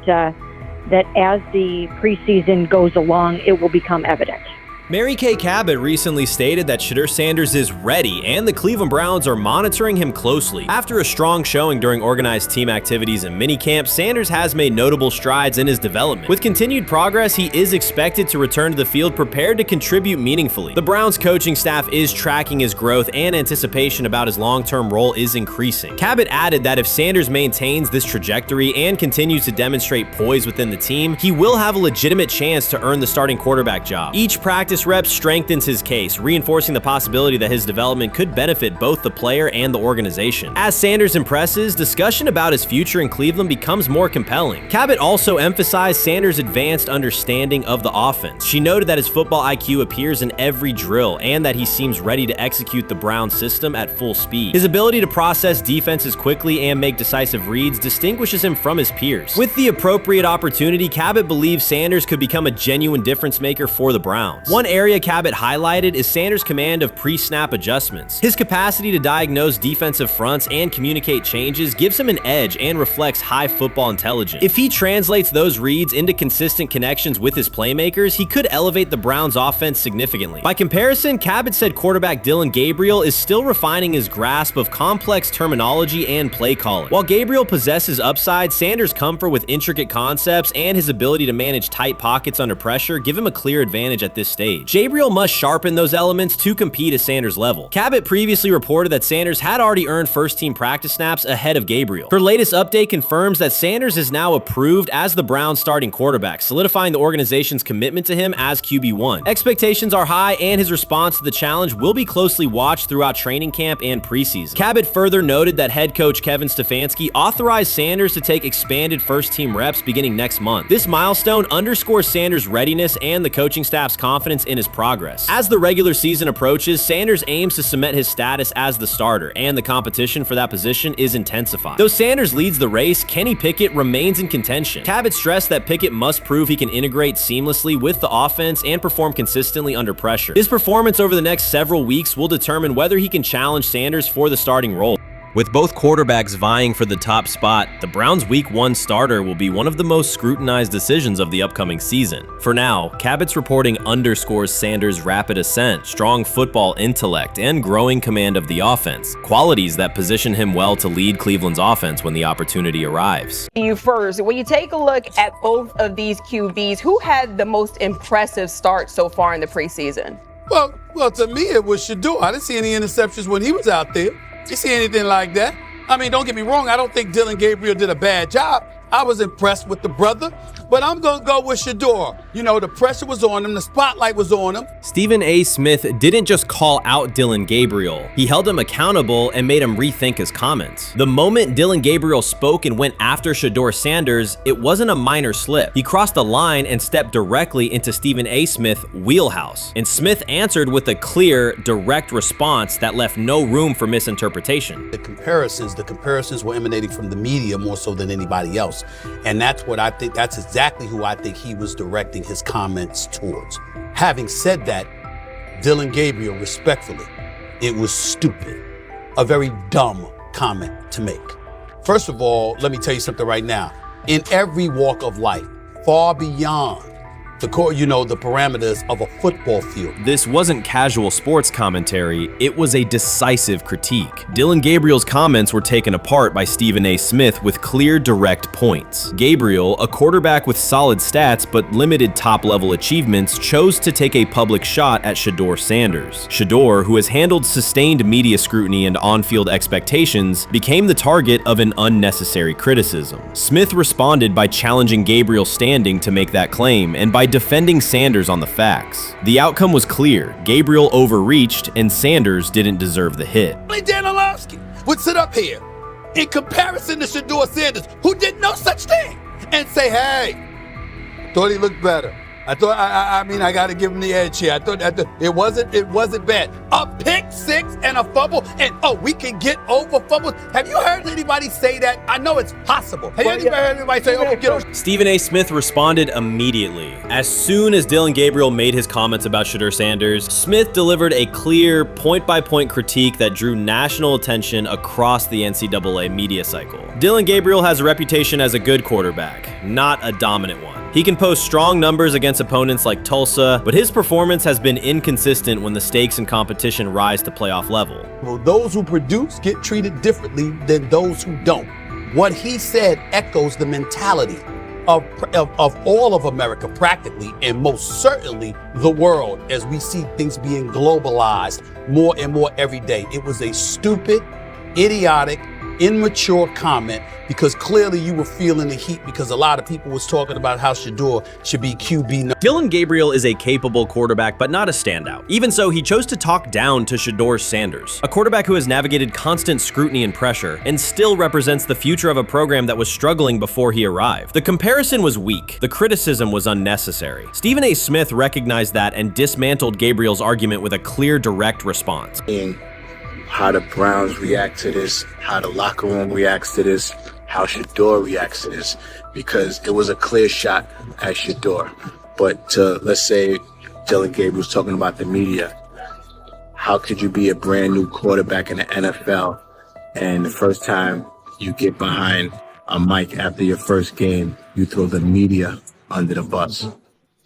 that as the preseason goes along, it will become evident. Mary Kay Cabot recently stated that Shedeur Sanders is ready, and the Cleveland Browns are monitoring him closely. After a strong showing during organized team activities and minicamp, Sanders has made notable strides in his development. With continued progress, he is expected to return to the field prepared to contribute meaningfully. The Browns coaching staff is tracking his growth, and anticipation about his long-term role is increasing. Cabot added that if Sanders maintains this trajectory and continues to demonstrate poise within the team, he will have a legitimate chance to earn the starting quarterback job. Each practice rep strengthens his case, reinforcing the possibility that his development could benefit both the player and the organization. As Sanders impresses, discussion about his future in Cleveland becomes more compelling. Cabot also emphasized Sanders' advanced understanding of the offense. She noted that his football IQ appears in every drill and that he seems ready to execute the Browns system at full speed. His ability to process defenses quickly and make decisive reads distinguishes him from his peers. With the appropriate opportunity, Cabot believes Sanders could become a genuine difference maker for the Browns. One area Cabot highlighted is Sanders' command of pre-snap adjustments. His capacity to diagnose defensive fronts and communicate changes gives him an edge and reflects high football intelligence. If he translates those reads into consistent connections with his playmakers, he could elevate the Browns' offense significantly. By comparison, Cabot said quarterback Dillon Gabriel is still refining his grasp of complex terminology and play calling. While Gabriel possesses upside, Sanders' comfort with intricate concepts and his ability to manage tight pockets under pressure give him a clear advantage at this stage. Gabriel must sharpen those elements to compete at Sanders' level. Cabot previously reported that Sanders had already earned first-team practice snaps ahead of Gabriel. Her latest update confirms that Sanders is now approved as the Browns' starting quarterback, solidifying the organization's commitment to him as QB1. Expectations are high, and his response to the challenge will be closely watched throughout training camp and preseason. Cabot further noted that head coach Kevin Stefanski authorized Sanders to take expanded first-team reps beginning next month. This milestone underscores Sanders' readiness and the coaching staff's confidence in his progress. As the regular season approaches, Sanders aims to cement his status as the starter, and the competition for that position is intensifying. Though Sanders leads the race, Kenny Pickett remains in contention. Cabot stressed that Pickett must prove he can integrate seamlessly with the offense and perform consistently under pressure. His performance over the next several weeks will determine whether he can challenge Sanders for the starting role. With both quarterbacks vying for the top spot, the Browns' Week 1 starter will be one of the most scrutinized decisions of the upcoming season. For now, Cabot's reporting underscores Sanders' rapid ascent, strong football intellect, and growing command of the offense, qualities that position him well to lead Cleveland's offense when the opportunity arrives. You first, when you take a look at both of these QBs, who had the most impressive start so far in the preseason? Well, to me, it was Shedeur. I didn't see any interceptions when he was out there. You see anything like that? I mean, don't get me wrong. I don't think Dillon Gabriel did a bad job. I was impressed with the brother, but I'm going to go with Shedeur. You know, the pressure was on him. The spotlight was on him. Stephen A. Smith didn't just call out Dillon Gabriel. He held him accountable and made him rethink his comments. The moment Dillon Gabriel spoke and went after Shedeur Sanders, it wasn't a minor slip. He crossed the line and stepped directly into Stephen A. Smith's wheelhouse. And Smith answered with a clear, direct response that left no room for misinterpretation. The comparisons were emanating from the media more so than anybody else. And that's what I think, that's exactly who I think he was directing his comments towards. Having said that, Dillon Gabriel, respectfully, it was stupid. A very dumb comment to make. First of all, let me tell you something right now. In every walk of life, far beyond the parameters of a football field. This wasn't casual sports commentary, it was a decisive critique. Dillon Gabriel's comments were taken apart by Stephen A. Smith with clear, direct points. Gabriel, a quarterback with solid stats but limited top-level achievements, chose to take a public shot at Shedeur Sanders. Shedeur, who has handled sustained media scrutiny and on-field expectations, became the target of an unnecessary criticism. Smith responded by challenging Gabriel's standing to make that claim and by defending Sanders on the facts. The outcome was clear. Gabriel overreached and Sanders didn't deserve the hit. Dan Orlovsky would sit up here in comparison to Shedeur Sanders, who did no such thing, and say, hey, thought he looked better. I thought, I got to give him the edge here. I thought it wasn't bad. A pick six and a fumble, and we can get over fumbles. Have you heard anybody say that? I know it's possible. Have you ever heard anybody say, get over? Stephen A. Smith responded immediately. As soon as Dillon Gabriel made his comments about Shedeur Sanders, Smith delivered a clear, point-by-point critique that drew national attention across the NCAA media cycle. Dillon Gabriel has a reputation as a good quarterback, not a dominant one. He can post strong numbers against opponents like Tulsa, but his performance has been inconsistent when the stakes and competition rise to playoff level. Well, those who produce get treated differently than those who don't. What he said echoes the mentality of all of America practically, and most certainly the world, as we see things being globalized more and more every day. It was a stupid, idiotic, immature comment, because clearly you were feeling the heat because a lot of people was talking about how Shedeur should be QB. Dillon Gabriel is a capable quarterback, but not a standout. Even so, he chose to talk down to Shedeur Sanders, a quarterback who has navigated constant scrutiny and pressure and still represents the future of a program that was struggling before he arrived. The comparison was weak. The criticism was unnecessary. Stephen A. Smith recognized that and dismantled Gabriel's argument with a clear, direct response. How the Browns react to this, how the locker room reacts to this, how Shedeur reacts to this, because it was a clear shot at Shedeur. But let's say Dillon Gabriel's talking about the media. How could you be a brand new quarterback in the NFL and the first time you get behind a mic after your first game, you throw the media under the bus?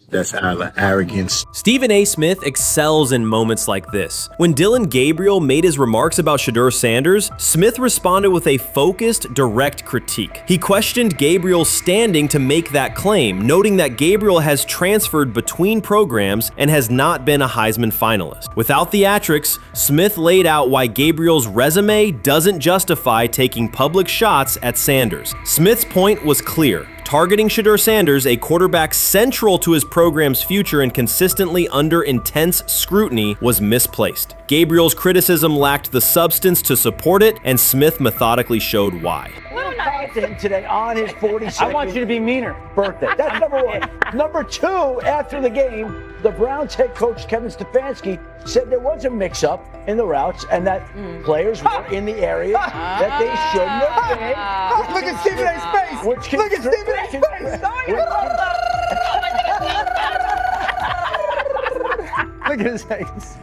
That's arrogance. Stephen A. Smith excels in moments like this. When Dillon Gabriel made his remarks about Shedeur Sanders, Smith responded with a focused, direct critique. He questioned Gabriel's standing to make that claim, noting that Gabriel has transferred between programs and has not been a Heisman finalist. Without theatrics, Smith laid out why Gabriel's resume doesn't justify taking public shots at Sanders. Smith's point was clear. Targeting Shedeur Sanders, a quarterback central to his program's future and consistently under intense scrutiny, was misplaced. Gabriel's criticism lacked the substance to support it, and Smith methodically showed why. Today on his 42nd I want you to be meaner. Birthday. That's number one. Number two, after the game, the Browns head coach Kevin Stefanski said there was a mix-up in the routes and that players were in the area that they shouldn't have been. Look at Stephen A's face. Look at Stephen A's face. Look at his face.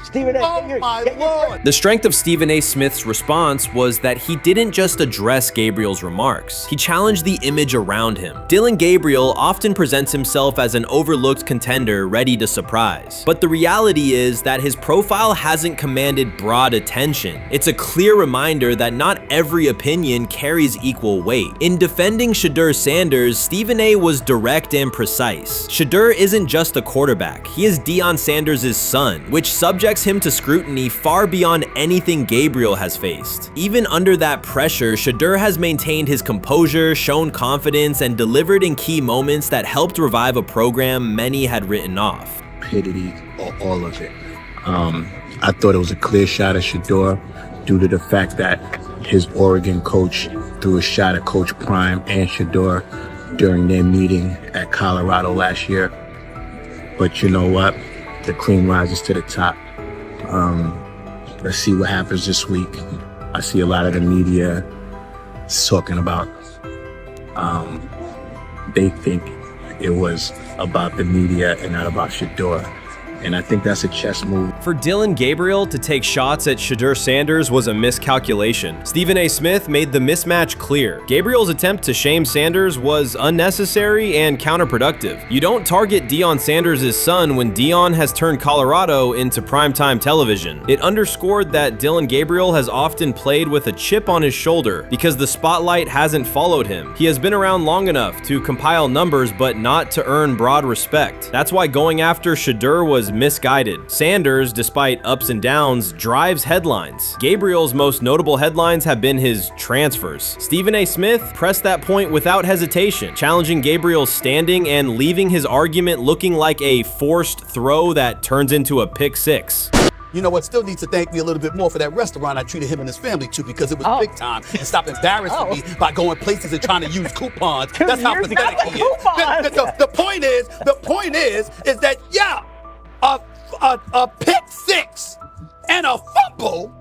Stephen A. Oh my Lord. The strength of Stephen A. Smith's response was that he didn't just address Gabriel's remarks. He challenged the image around him. Dillon Gabriel often presents himself as an overlooked contender ready to surprise. But the reality is that his profile hasn't commanded broad attention. It's a clear reminder that not every opinion carries equal weight. In defending Shedeur Sanders, Stephen A. was direct and precise. Shedeur isn't just a quarterback. He is Deion Sanders' son, which subjects him to scrutiny far beyond anything Gabriel has faced. Even under that pressure, Shedeur has maintained his composure, shown confidence, and delivered in key moments that helped revive a program many had written off. Stupidity, all of it. I thought it was a clear shot at Shedeur due to the fact that his Oregon coach threw a shot at Coach Prime and Shedeur during their meeting at Colorado last year. But you know what? The cream rises to the top. Let's see what happens this week. I see a lot of the media talking about they think it was about the media and not about Shedeur. And I think that's a chess move. For Dillon Gabriel to take shots at Shedeur Sanders was a miscalculation. Stephen A. Smith made the mismatch clear. Gabriel's attempt to shame Sanders was unnecessary and counterproductive. You don't target Deion Sanders' son when Deion has turned Colorado into primetime television. It underscored that Dillon Gabriel has often played with a chip on his shoulder because the spotlight hasn't followed him. He has been around long enough to compile numbers but not to earn broad respect. That's why going after Shedeur was misguided. Sanders, despite ups and downs, drives headlines. Gabriel's most notable headlines have been his transfers. Stephen A. Smith pressed that point without hesitation, challenging Gabriel's standing and leaving his argument looking like a forced throw that turns into a pick six. You know what? Still needs to thank me a little bit more for that restaurant I treated him and his family to, because it was big time, and stop embarrassing me by going places and trying to use coupons. That's how pathetic he is. The point is that a pick six and a fumble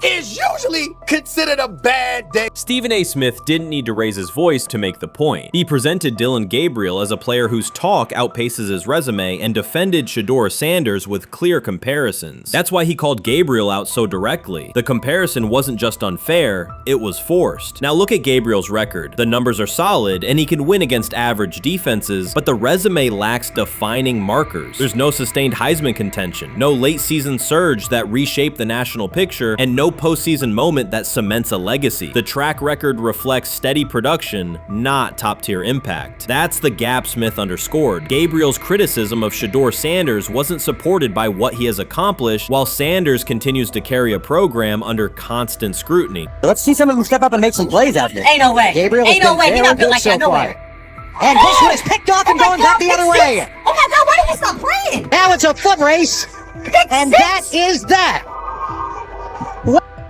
is usually considered a bad day. Stephen A. Smith didn't need to raise his voice to make the point. He presented Dillon Gabriel as a player whose talk outpaces his resume and defended Shedeur Sanders with clear comparisons. That's why he called Gabriel out so directly. The comparison wasn't just unfair, it was forced. Now look at Gabriel's record. The numbers are solid and he can win against average defenses, but the resume lacks defining markers. There's no sustained Heisman contention, no late season surge that reshaped the national picture, and no postseason moment that cements a legacy. The track record reflects steady production, not top-tier impact. That's the gap Smith underscored. Gabriel's criticism of Shedeur Sanders wasn't supported by what he has accomplished, while Sanders continues to carry a program under constant scrutiny. Let's see some of them step up and make some plays out there. Ain't no way. Gabriel ain't no way. He's not built like that. No way. And this one is picked off and going back the other way. Oh my God, why did he stop playing? Now it's a foot race. And that is that.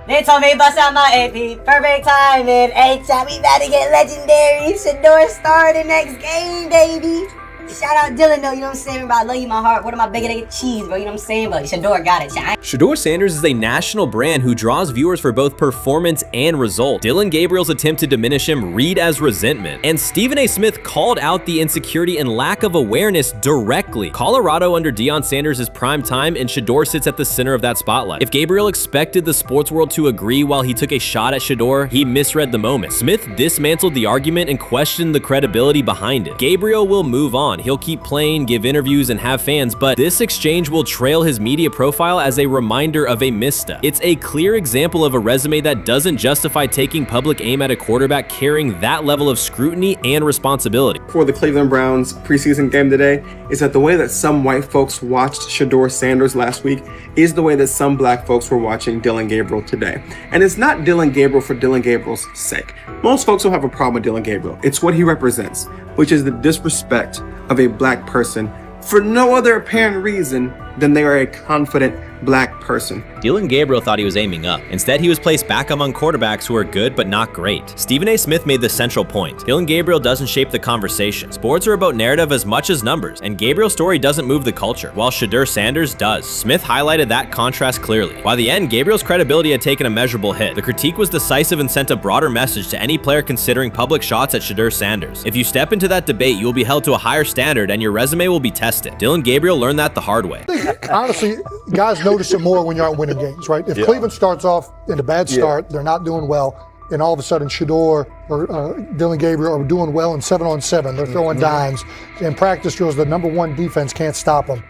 They told me bust out my AP, perfect timing. H-shot, we about to get legendary. Shedeur started next game, baby. Shout out Dillon though, you know what I'm saying? Bro, I love you, my heart. What am I bigger than cheese, bro? You know what I'm saying? But Shedeur got it. Shedeur Sanders is a national brand who draws viewers for both performance and result. Dillon Gabriel's attempt to diminish him read as resentment. And Stephen A. Smith called out the insecurity and lack of awareness directly. Colorado under Deion Sanders is prime time, and Shedeur sits at the center of that spotlight. If Gabriel expected the sports world to agree while he took a shot at Shedeur, he misread the moment. Smith dismantled the argument and questioned the credibility behind it. Gabriel will move on. He'll keep playing, give interviews, and have fans, but this exchange will trail his media profile as a reminder of a misstep. It's a clear example of a resume that doesn't justify taking public aim at a quarterback carrying that level of scrutiny and responsibility. For the Cleveland Browns preseason game today is that the way that some white folks watched Shedeur Sanders last week is the way that some black folks were watching Dillon Gabriel today. And it's not Dillon Gabriel for Dillon Gabriel's sake. Most folks don't have a problem with Dillon Gabriel. It's what he represents, which is the disrespect of a black person for no other apparent reason than they are a confident black person. Dillon Gabriel thought he was aiming up. Instead, he was placed back among quarterbacks who are good but not great. Stephen A. Smith made the central point. Dillon Gabriel doesn't shape the conversation. Sports are about narrative as much as numbers, and Gabriel's story doesn't move the culture, while Shedeur Sanders does. Smith highlighted that contrast clearly. By the end, Gabriel's credibility had taken a measurable hit. The critique was decisive and sent a broader message to any player considering public shots at Shedeur Sanders. If you step into that debate, you will be held to a higher standard and your resume will be tested. Dillon Gabriel learned that the hard way. Honestly, guys notice it more when you're out winning games, right? If Cleveland starts off in a bad start, they're not doing well, and all of a sudden Shedeur or Dillon Gabriel are doing well in 7-on-7, they're throwing dimes. In practice drills, the number one defense can't stop them.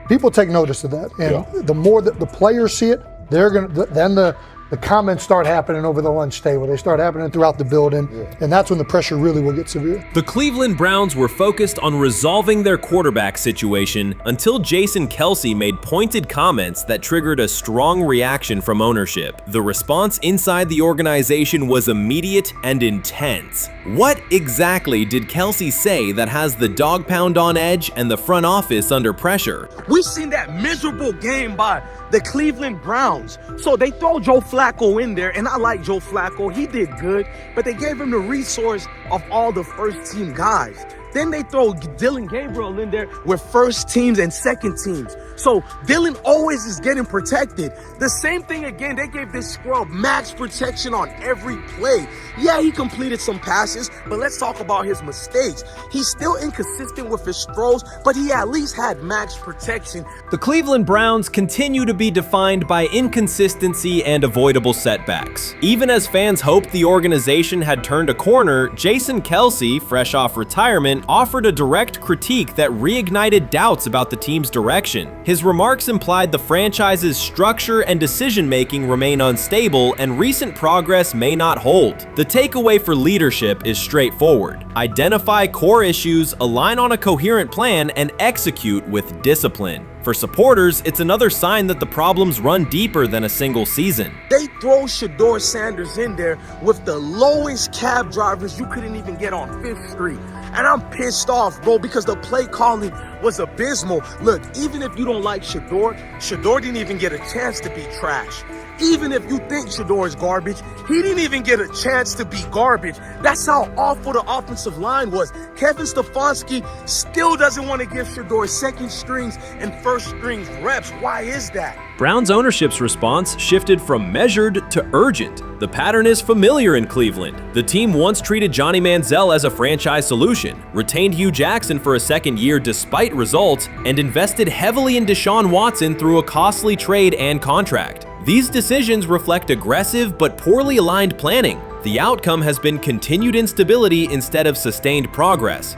People take notice of that, and the more that the players see it, they're gonna then the comments start happening over the lunch table. They start happening throughout the building, and that's when the pressure really will get severe. The Cleveland Browns were focused on resolving their quarterback situation until Jason Kelce made pointed comments that triggered a strong reaction from ownership. The response inside the organization was immediate and intense. What exactly did Kelce say that has the dog pound on edge and the front office under pressure? We've seen that miserable game by the Cleveland Browns. So they throw Joe Flacco in there, and I like Joe Flacco. He did good, but they gave him the resource of all the first-team guys. Then they throw Dylan Gabriel in there with first teams and second teams. So Dylan always is getting protected. The same thing again, they gave this scrub max protection on every play. Yeah, he completed some passes, but let's talk about his mistakes. He's still inconsistent with his throws, but he at least had max protection. The Cleveland Browns continue to be defined by inconsistency and avoidable setbacks. Even as fans hoped the organization had turned a corner, Jason Kelce, fresh off retirement, offered a direct critique that reignited doubts about the team's direction. His remarks implied the franchise's structure and decision-making remain unstable and recent progress may not hold. The takeaway for leadership is straightforward. Identify core issues, align on a coherent plan, and execute with discipline. For supporters, it's another sign that the problems run deeper than a single season. They throw Shedeur Sanders in there with the lowest cab drivers you couldn't even get on 5th Street. And I'm pissed off, bro, because the play calling was abysmal. Look, even if you don't like Shedeur didn't even get a chance to be trash. Even if you think Shedeur is garbage, he didn't even get a chance to be garbage. That's how awful the offensive line was. Kevin Stefanski still doesn't want to give Shedeur second strings and first strings reps. Why is that? Browns ownership's response shifted from measured to urgent. The pattern is familiar in Cleveland. The team once treated Johnny Manziel as a franchise solution, retained Hugh Jackson for a second year despite results, and invested heavily in Deshaun Watson through a costly trade and contract. These decisions reflect aggressive but poorly aligned planning. The outcome has been continued instability instead of sustained progress.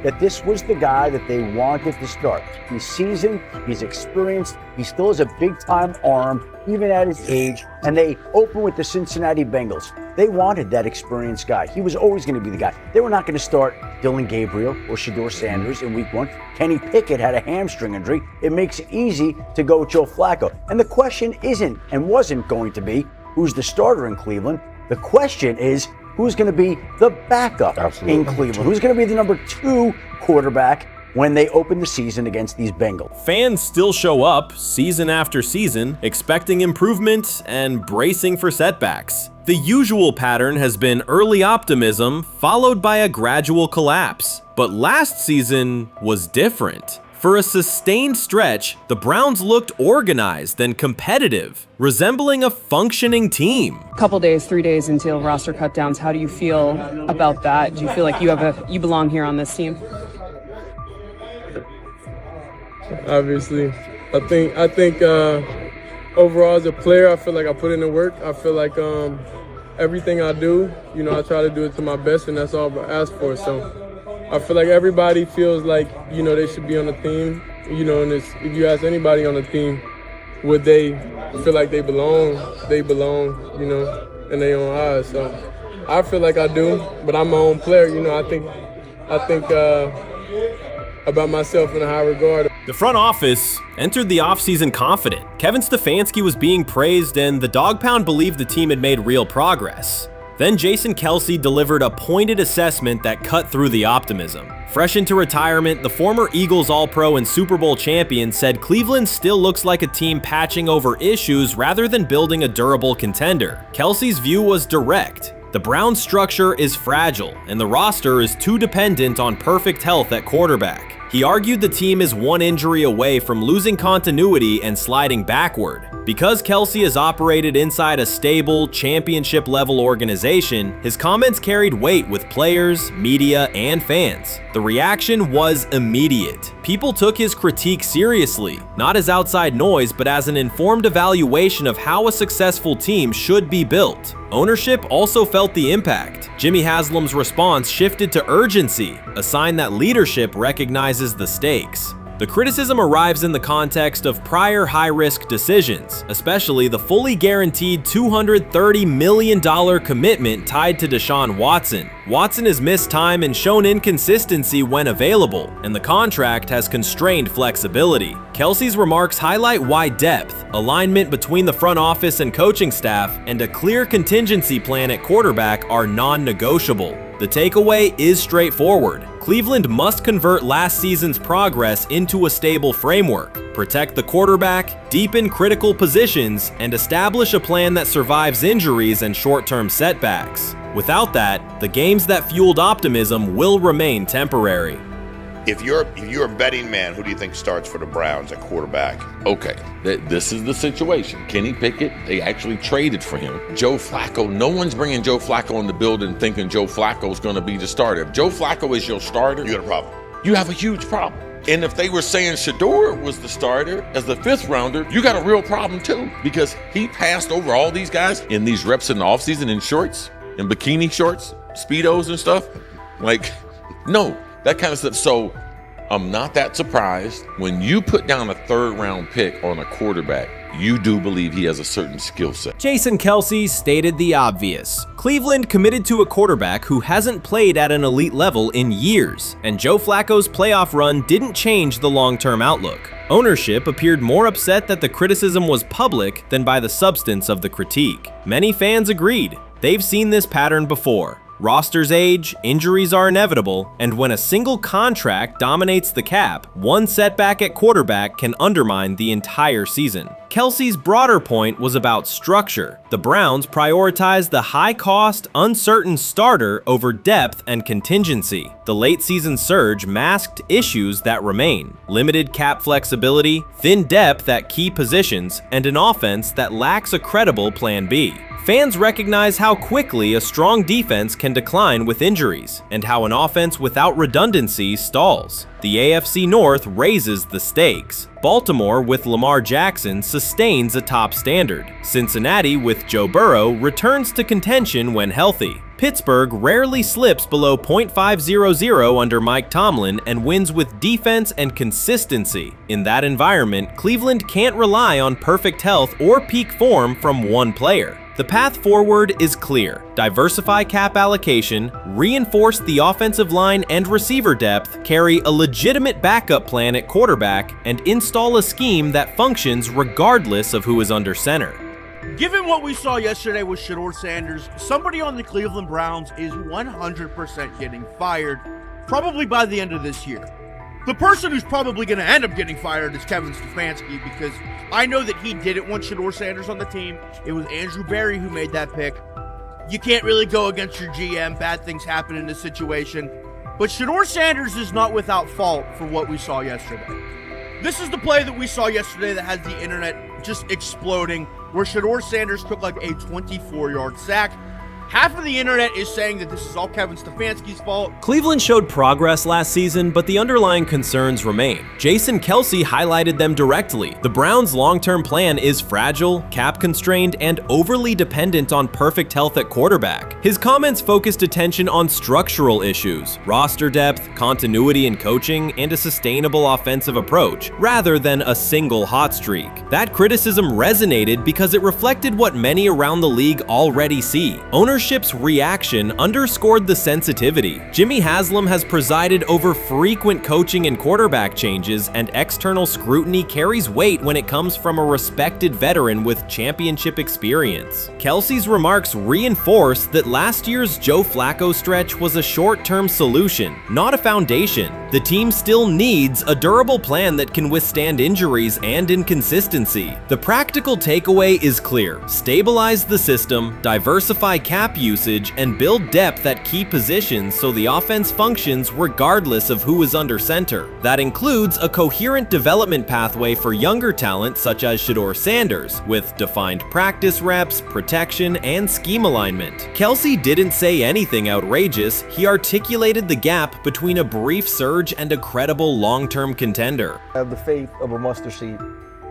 That this was the guy that they wanted to start. He's seasoned, he's experienced, he still has a big-time arm, even at his age, and they open with the Cincinnati Bengals. They wanted that experienced guy. He was always going to be the guy. They were not going to start Dylan Gabriel or Shedeur Sanders in week 1. Kenny Pickett had a hamstring injury. It makes it easy to go with Joe Flacco. And the question isn't and wasn't going to be who's the starter in Cleveland. The question is, who's going to be the backup in Cleveland? Who's going to be the number 2 quarterback when they open the season against these Bengals? Fans still show up season after season, expecting improvement and bracing for setbacks. The usual pattern has been early optimism followed by a gradual collapse. But last season was different. For a sustained stretch, the Browns looked organized and competitive, resembling a functioning team. Couple days, 3 days until roster cutdowns, how do you feel about that? Do you feel like you belong here on this team? Obviously, I think overall as a player, I feel like I put in the work. I feel like everything I do, I try to do it to my best, and that's all I ask for. So I feel like everybody feels like, they should be on the team, and if you ask anybody on the team, would they feel like they belong, in their own eyes. So I feel like I do, but I'm my own player, I think about myself in a high regard. The front office entered the offseason confident. Kevin Stefanski was being praised and the Dog Pound believed the team had made real progress. Then Jason Kelce delivered a pointed assessment that cut through the optimism. Fresh into retirement, the former Eagles All-Pro and Super Bowl champion said Cleveland still looks like a team patching over issues rather than building a durable contender. Kelce's view was direct. The Browns' structure is fragile, and the roster is too dependent on perfect health at quarterback. He argued the team is one injury away from losing continuity and sliding backward. Because Kelce has operated inside a stable, championship-level organization, his comments carried weight with players, media, and fans. The reaction was immediate. People took his critique seriously, not as outside noise, but as an informed evaluation of how a successful team should be built. Ownership also felt the impact. Jimmy Haslam's response shifted to urgency, a sign that leadership recognizes the stakes. The criticism arrives in the context of prior high-risk decisions, especially the fully guaranteed $230 million commitment tied to Deshaun Watson. Watson has missed time and shown inconsistency when available, and the contract has constrained flexibility. Kelce's remarks highlight why depth, alignment between the front office and coaching staff, and a clear contingency plan at quarterback are non-negotiable. The takeaway is straightforward. Cleveland must convert last season's progress into a stable framework, protect the quarterback, deepen critical positions, and establish a plan that survives injuries and short-term setbacks. Without that, the games that fueled optimism will remain temporary. If you're a betting man, who do you think starts for the Browns at quarterback? Okay, this is the situation. Kenny Pickett, they actually traded for him. Joe Flacco, no one's bringing Joe Flacco in the building thinking Joe Flacco's going to be the starter. If Joe Flacco is your starter, you got a problem. You have a huge problem. And if they were saying Shedeur was the starter as the 5th rounder, you got a real problem too, because he passed over all these guys in these reps in the offseason in shorts, in bikini shorts, Speedos and stuff. Like, no. That kind of stuff. So I'm not that surprised when you put down a 3rd round pick on a quarterback. You do believe he has a certain skill set. Jason Kelce stated the obvious. Cleveland committed to a quarterback who hasn't played at an elite level in years, and Joe Flacco's playoff run didn't change the long-term outlook. Ownership appeared more upset that the criticism was public than by the substance of the critique. Many fans agreed. They've seen this pattern before. Rosters age, injuries are inevitable, and when a single contract dominates the cap, one setback at quarterback can undermine the entire season. Kelce's broader point was about structure. The Browns prioritized the high-cost, uncertain starter over depth and contingency. The late-season surge masked issues that remain: limited cap flexibility, thin depth at key positions, and an offense that lacks a credible plan B. Fans recognize how quickly a strong defense can decline with injuries, and how an offense without redundancy stalls. The AFC North raises the stakes. Baltimore with Lamar Jackson sustains a top standard. Cincinnati with Joe Burrow returns to contention when healthy. Pittsburgh rarely slips below .500 under Mike Tomlin and wins with defense and consistency. In that environment, Cleveland can't rely on perfect health or peak form from one player. The path forward is clear. Diversify cap allocation, reinforce the offensive line and receiver depth, carry a legitimate backup plan at quarterback, and install a scheme that functions regardless of who is under center. Given what we saw yesterday with Shedeur Sanders, somebody on the Cleveland Browns is 100% getting fired, probably by the end of this year. The person who's probably going to end up getting fired is Kevin Stefanski, because I know that he didn't want Shedeur Sanders on the team. It was Andrew Berry who made that pick. You can't really go against your GM. Bad things happen in this situation. But Shedeur Sanders is not without fault for what we saw yesterday. This is the play that we saw yesterday that has the internet just exploding, where Shedeur Sanders took like a 24-yard sack. Half of the internet is saying that this is all Kevin Stefanski's fault. Cleveland showed progress last season, but the underlying concerns remain. Jason Kelce highlighted them directly. The Browns' long-term plan is fragile, cap-constrained, and overly dependent on perfect health at quarterback. His comments focused attention on structural issues, roster depth, continuity in coaching, and a sustainable offensive approach, rather than a single hot streak. That criticism resonated because it reflected what many around the league already see. Ownership's reaction underscored the sensitivity. Jimmy Haslam has presided over frequent coaching and quarterback changes, and external scrutiny carries weight when it comes from a respected veteran with championship experience. Kelce's remarks reinforce that last year's Joe Flacco stretch was a short-term solution, not a foundation. The team still needs a durable plan that can withstand injuries and inconsistency. The practical takeaway is clear: stabilize the system, diversify cap usage, and build depth at key positions so the offense functions regardless of who is under center. That includes a coherent development pathway for younger talent such as Shedeur Sanders, with defined practice reps, protection, and scheme alignment. Kelce didn't say anything outrageous. He articulated the gap between a brief surge and a credible long-term contender. I have the faith of a mustard seed.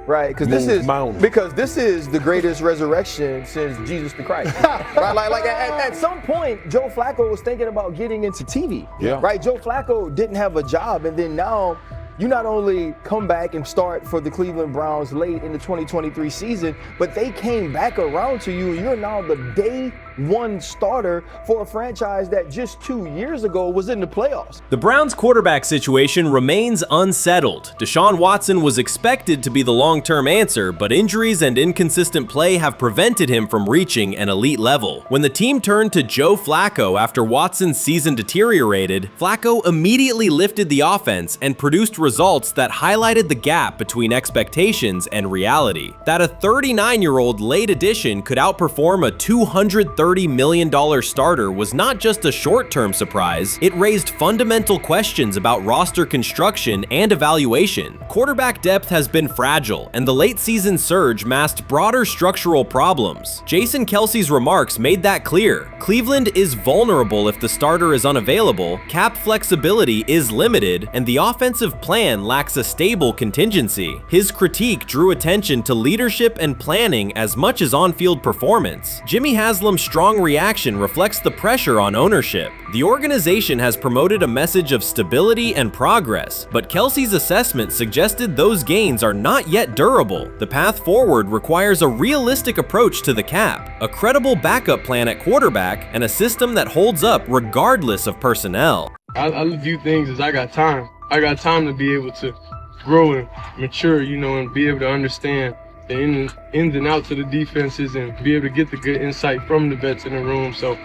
Right, because this is the greatest resurrection since Jesus the Christ. Right, like at some point, Joe Flacco was thinking about getting into TV. Yeah. Right, Joe Flacco didn't have a job, and then now you not only come back and start for the Cleveland Browns late in the 2023 season, but they came back around to you. You're now the day one starter for a franchise that just 2 years ago was in the playoffs. The Browns' quarterback situation remains unsettled. Deshaun Watson was expected to be the long-term answer, but injuries and inconsistent play have prevented him from reaching an elite level. When the team turned to Joe Flacco after Watson's season deteriorated, Flacco immediately lifted the offense and produced results that highlighted the gap between expectations and reality. That a 39-year-old late addition could outperform a 230 $30 million starter was not just a short-term surprise, it raised fundamental questions about roster construction and evaluation. Quarterback depth has been fragile, and the late-season surge masked broader structural problems. Jason Kelce's remarks made that clear. Cleveland is vulnerable if the starter is unavailable, cap flexibility is limited, and the offensive plan lacks a stable contingency. His critique drew attention to leadership and planning as much as on-field performance. Jimmy Haslam's strong reaction reflects the pressure on ownership. The organization has promoted a message of stability and progress, but Kelce's assessment suggested those gains are not yet durable. The path forward requires a realistic approach to the cap, a credible backup plan at quarterback, and a system that holds up regardless of personnel. I view things as I got time. I got time to be able to grow and mature, and be able to understand the ins and outs of the defenses and be able to get the good insight from the vets in the room. So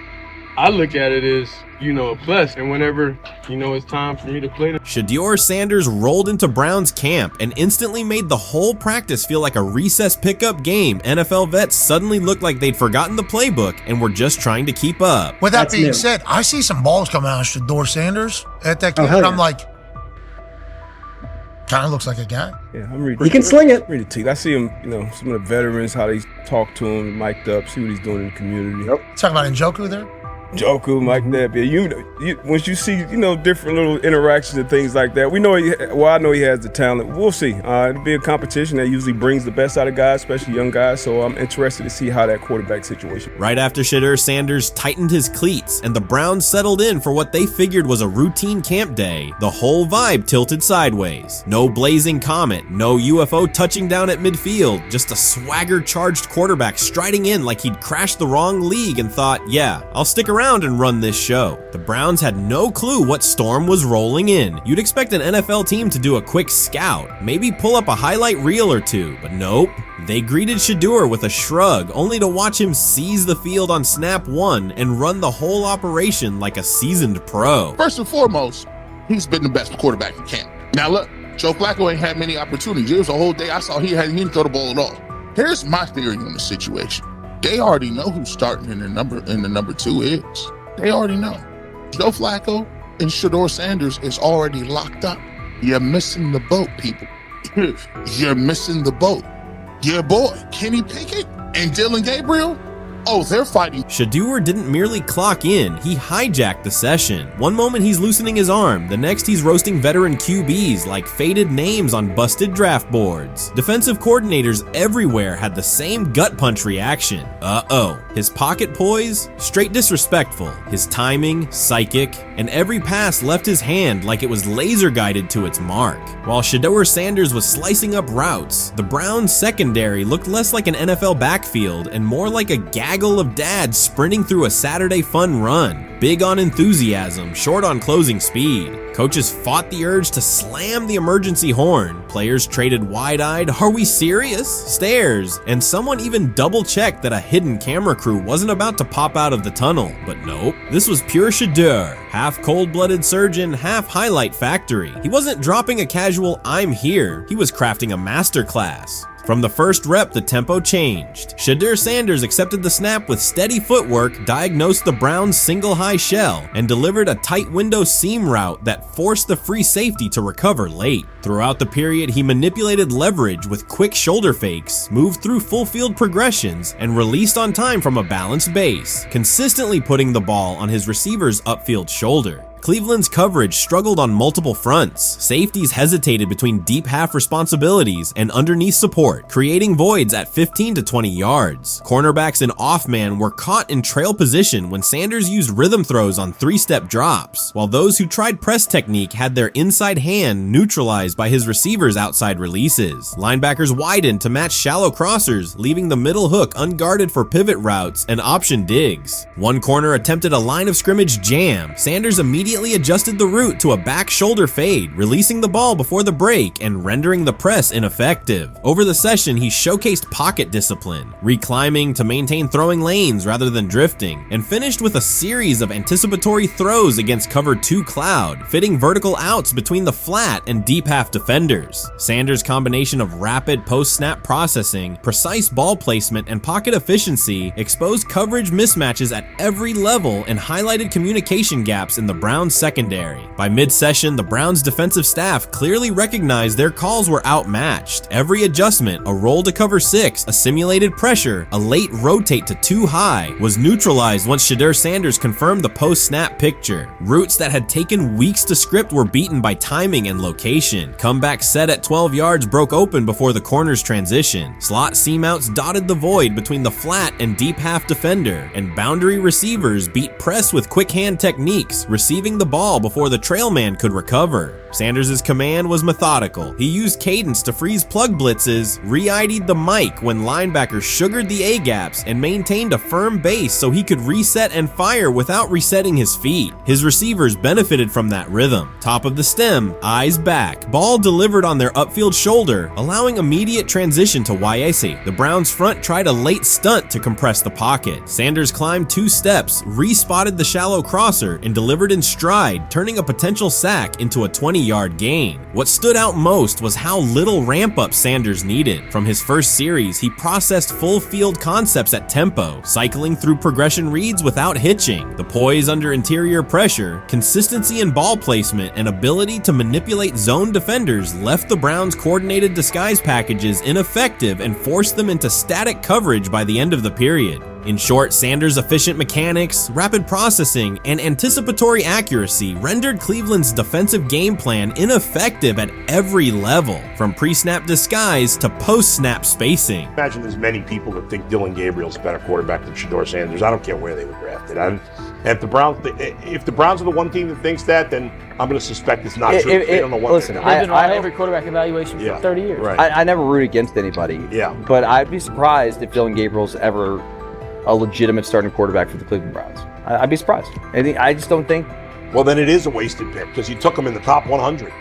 I look at it as, a plus, and whenever, it's time for me to play. Shedeur Sanders rolled into Browns camp and instantly made the whole practice feel like a recess pickup game. NFL vets suddenly looked like they'd forgotten the playbook and were just trying to keep up. With that being said, I see some balls coming out of Shedeur Sanders at that camp, and I'm like, kind of looks like a guy. Yeah, I'm ready. He can sling it. Ready to. I see him, some of the veterans, how they talk to him, mic'd up, see what he's doing in the community. Talking about Njoku there? Njoku, Mike that, but once you see, different little interactions and things like that, I know he has the talent. We'll see. It'll be a competition that usually brings the best out of guys, especially young guys, so I'm interested to see how that quarterback situation. Right after Shedeur Sanders tightened his cleats and the Browns settled in for what they figured was a routine camp day, the whole vibe tilted sideways. No blazing comet, no UFO touching down at midfield, just a swagger-charged quarterback striding in like he'd crashed the wrong league and thought, yeah, I'll stick around and run this show. The Browns had no clue what storm was rolling in. You'd expect an NFL team to do a quick scout, maybe pull up a highlight reel or two, but nope. They greeted Shedeur with a shrug, only to watch him seize the field on snap one and run the whole operation like a seasoned pro. First and foremost, he's been the best quarterback in camp. Now look, Joe Flacco ain't had many opportunities. There was a whole day I saw he didn't throw the ball at all. Here's my theory on the situation. They already know who's starting in the number 2 is. They already know. Joe Flacco and Shedeur Sanders is already locked up. You're missing the boat, people. You're missing the boat. Your boy, Kenny Pickett and Dylan Gabriel, oh, they're fighting. Shedeur didn't merely clock in, he hijacked the session. One moment he's loosening his arm, the next he's roasting veteran QBs like faded names on busted draft boards. Defensive coordinators everywhere had the same gut punch reaction. Uh-oh. His pocket poise? Straight disrespectful. His timing? Psychic. And every pass left his hand like it was laser guided to its mark. While Shedeur Sanders was slicing up routes, the Browns secondary looked less like an NFL backfield and more like a gaggle of dads sprinting through a Saturday fun run. Big on enthusiasm, short on closing speed. Coaches fought the urge to slam the emergency horn. Players traded wide-eyed, "Are we serious?" stares, and someone even double-checked that a hidden camera crew wasn't about to pop out of the tunnel. But nope, this was pure Shedeur. Half cold-blooded surgeon, half highlight factory. He wasn't dropping a casual "I'm here," he was crafting a masterclass. From the first rep, the tempo changed. Shedeur Sanders accepted the snap with steady footwork, diagnosed the Browns' single high shell, and delivered a tight window seam route that forced the free safety to recover late. Throughout the period, he manipulated leverage with quick shoulder fakes, moved through full field progressions, and released on time from a balanced base, consistently putting the ball on his receiver's upfield shoulder. Cleveland's coverage struggled on multiple fronts. Safeties hesitated between deep half responsibilities and underneath support, creating voids at 15 to 20 yards. Cornerbacks and off-man were caught in trail position when Sanders used rhythm throws on 3-step drops, while those who tried press technique had their inside hand neutralized by his receivers' outside releases. Linebackers widened to match shallow crossers, leaving the middle hook unguarded for pivot routes and option digs. One corner attempted a line of scrimmage jam. Sanders immediately immediately adjusted the route to a back shoulder fade, releasing the ball before the break and rendering the press ineffective. Over the session, he showcased pocket discipline, reclimbing to maintain throwing lanes rather than drifting, and finished with a series of anticipatory throws against cover 2 cloud, fitting vertical outs between the flat and deep half defenders. Sanders' combination of rapid post-snap processing, precise ball placement, and pocket efficiency exposed coverage mismatches at every level and highlighted communication gaps in the Browns secondary. By mid-session, the Browns defensive staff clearly recognized their calls were outmatched. Every adjustment, a roll to cover 6, a simulated pressure, a late rotate to 2 high, was neutralized once Shedeur Sanders confirmed the post-snap picture. Routes that had taken weeks to script were beaten by timing and location. Comeback set at 12 yards broke open before the corner's transition. Slot seam outs dotted the void between the flat and deep half defender, and boundary receivers beat press with quick hand techniques, receiving the ball before the trail man could recover. Sanders' command was methodical. He used cadence to freeze plug blitzes, re-ID'd the mic when linebackers sugared the A-gaps, and maintained a firm base so he could reset and fire without resetting his feet. His receivers benefited from that rhythm. Top of the stem, eyes back, ball delivered on their upfield shoulder, allowing immediate transition to YAC. The Browns front tried a late stunt to compress the pocket. Sanders climbed 2 steps, re-spotted the shallow crosser, and delivered in stride, turning a potential sack into a 20-yard gain. What stood out most was how little ramp-up Sanders needed. From his first series, he processed full field concepts at tempo, cycling through progression reads without hitching. The poise under interior pressure, consistency in ball placement, and ability to manipulate zone defenders left the Browns' coordinated disguise packages ineffective and forced them into static coverage by the end of the period. In short, Sanders' efficient mechanics, rapid processing, and anticipatory accuracy rendered Cleveland's defensive game plan ineffective at every level, from pre-snap disguise to post-snap spacing. Imagine there's many people that think Dillon Gabriel's a better quarterback than Shedeur Sanders. I don't care where they were drafted. And if the Browns are the one team that thinks that, then I'm going to suspect it's not true. They don't know what listen, they're doing. I every quarterback evaluation for 30 years. Right. I never root against anybody. Yeah. But I'd be surprised if Dillon Gabriel's ever a legitimate starting quarterback for the Cleveland Browns. I'd be surprised. I just don't think. Well, then it is a wasted pick because you took him in the top 100.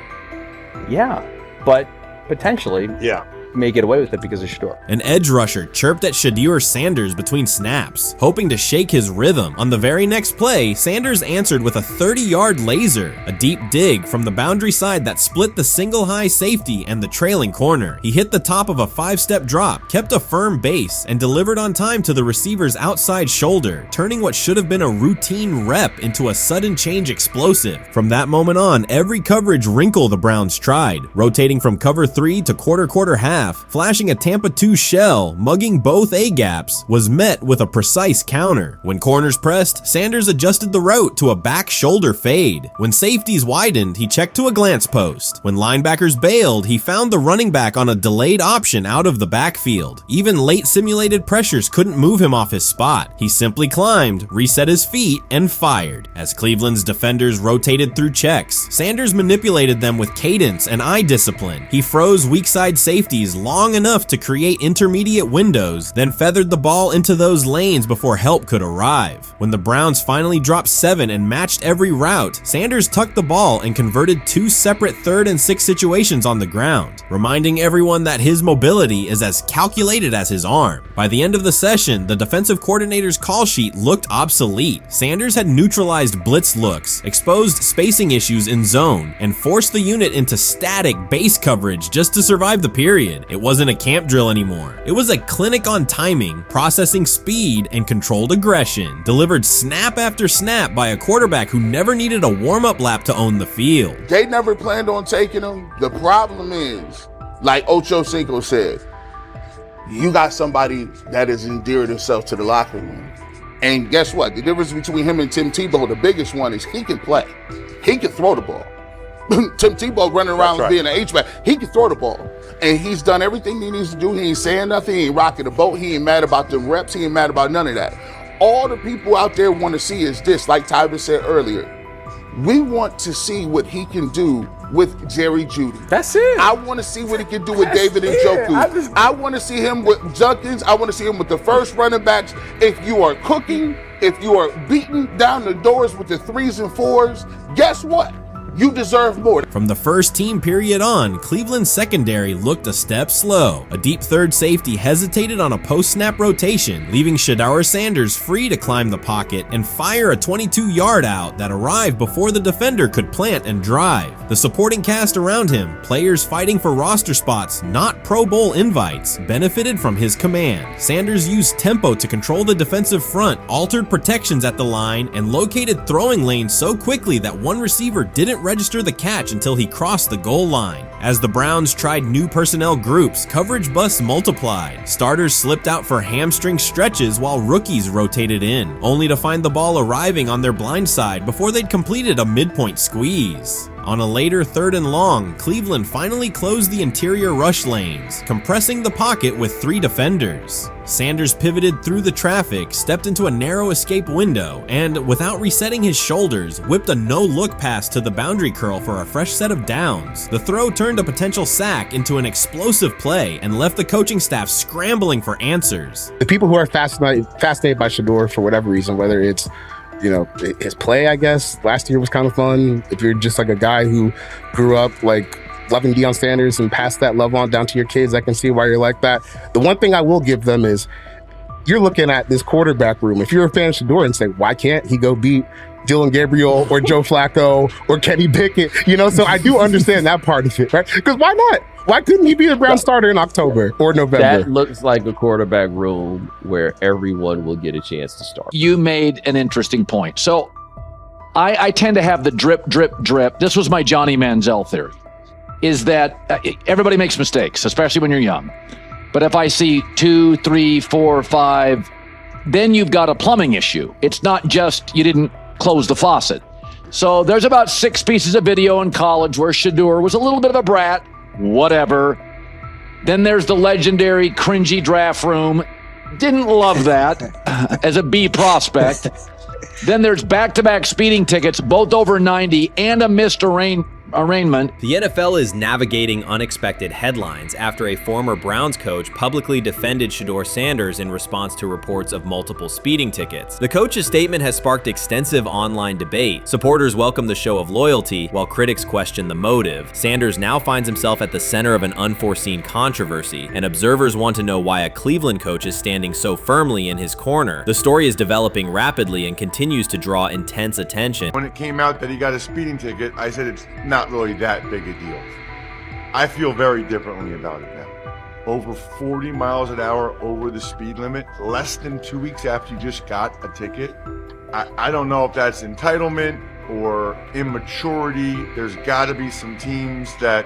Yeah, but potentially. Yeah. May get away with it because of Shedeur. An edge rusher chirped at Shedeur Sanders between snaps, hoping to shake his rhythm. On the very next play, Sanders answered with a 30-yard laser, a deep dig from the boundary side that split the single high safety and the trailing corner. He hit the top of a 5-step drop, kept a firm base, and delivered on time to the receiver's outside shoulder, turning what should have been a routine rep into a sudden change explosive. From that moment on, every coverage wrinkle the Browns tried, rotating from cover 3 to quarter half, flashing a Tampa 2 shell, mugging both A-gaps, was met with a precise counter. When corners pressed, Sanders adjusted the route to a back shoulder fade. When safeties widened, he checked to a glance post. When linebackers bailed, he found the running back on a delayed option out of the backfield. Even late simulated pressures couldn't move him off his spot. He simply climbed, reset his feet, and fired. As Cleveland's defenders rotated through checks, Sanders manipulated them with cadence and eye discipline. He froze weak side safeties long enough to create intermediate windows, then feathered the ball into those lanes before help could arrive. When the Browns finally dropped 7 and matched every route, Sanders tucked the ball and converted 2 separate 3rd and 6 situations on the ground, reminding everyone that his mobility is as calculated as his arm. By the end of the session, the defensive coordinator's call sheet looked obsolete. Sanders had neutralized blitz looks, exposed spacing issues in zone, and forced the unit into static base coverage just to survive the period. It wasn't a camp drill anymore. It was a clinic on timing, processing speed, and controlled aggression, delivered snap after snap by a quarterback who never needed a warm-up lap to own the field. They never planned on taking him. The problem is, like Ocho Cinco said, you got somebody that has endeared himself to the locker room. And guess what? The difference between him and Tim Tebow, the biggest one, is he can play. He can throw the ball. Tim Tebow running around being an H-back. He can throw the ball. And he's done everything he needs to do. He ain't saying nothing. He ain't rocking the boat. He ain't mad about the reps. He ain't mad about none of that. All the people out there want to see is this, like Tyler said earlier. We want to see what he can do with Jerry Jeudy. That's it. I want to see what he can do with David Njoku. I want to see him with Junkins. I want to see him with the first running backs. If you are cooking, if you are beating down the doors with the 3s and 4s, guess what? You deserve more. From the first team period on, Cleveland's secondary looked a step slow. A deep third safety hesitated on a post-snap rotation, leaving Shedeur Sanders free to climb the pocket and fire a 22-yard out that arrived before the defender could plant and drive. The supporting cast around him, players fighting for roster spots, not Pro Bowl invites, benefited from his command. Sanders used tempo to control the defensive front, altered protections at the line, and located throwing lanes so quickly that one receiver didn't register the catch until he crossed the goal line. As the Browns tried new personnel groups, coverage busts multiplied. Starters slipped out for hamstring stretches while rookies rotated in, only to find the ball arriving on their blind side before they'd completed a midpoint squeeze. On a later 3rd and long, Cleveland finally closed the interior rush lanes, compressing the pocket with 3 defenders. Sanders pivoted through the traffic, stepped into a narrow escape window, and, without resetting his shoulders, whipped a no-look pass to the boundary curl for a fresh set of downs. The throw turned a potential sack into an explosive play and left the coaching staff scrambling for answers. The people who are fascinated by Shedeur for whatever reason, whether it's his play, I guess, last year was kind of fun. If you're just like a guy who grew up like loving Deion Sanders and passed that love on down to your kids, I can see why you're like that. The one thing I will give them is you're looking at this quarterback room. If you're a fan of Shedeur and say, why can't he go beat Dylan Gabriel or Joe Flacco or Kenny Pickett? So I do understand that part of it, right? Because why not? Why couldn't he be the Brown starter in October or November? That looks like a quarterback room where everyone will get a chance to start. You made an interesting point. So I tend to have the drip, drip, drip. This was my Johnny Manziel theory, is that everybody makes mistakes, especially when you're young. But if I see 2, 3, 4, 5, then you've got a plumbing issue. It's not just you didn't close the faucet. So there's about 6 pieces of video in college where Shedeur was a little bit of a brat. Whatever. Then there's the legendary cringy draft room. Didn't love that as a B prospect. Then there's back-to-back speeding tickets, both over 90, and a missed arraignment. The NFL is navigating unexpected headlines after a former Browns coach publicly defended Shedeur Sanders in response to reports of multiple speeding tickets. The coach's statement has sparked extensive online debate. Supporters welcome the show of loyalty, while critics question the motive. Sanders now finds himself at the center of an unforeseen controversy, and observers want to know why a Cleveland coach is standing so firmly in his corner. The story is developing rapidly and continues to draw intense attention. When it came out that he got a speeding ticket, I said it's not really that big a deal. I feel very differently about it now. Over 40 miles an hour over the speed limit, less than 2 weeks after you just got a ticket. I don't know if that's entitlement or immaturity. There's got to be some teams that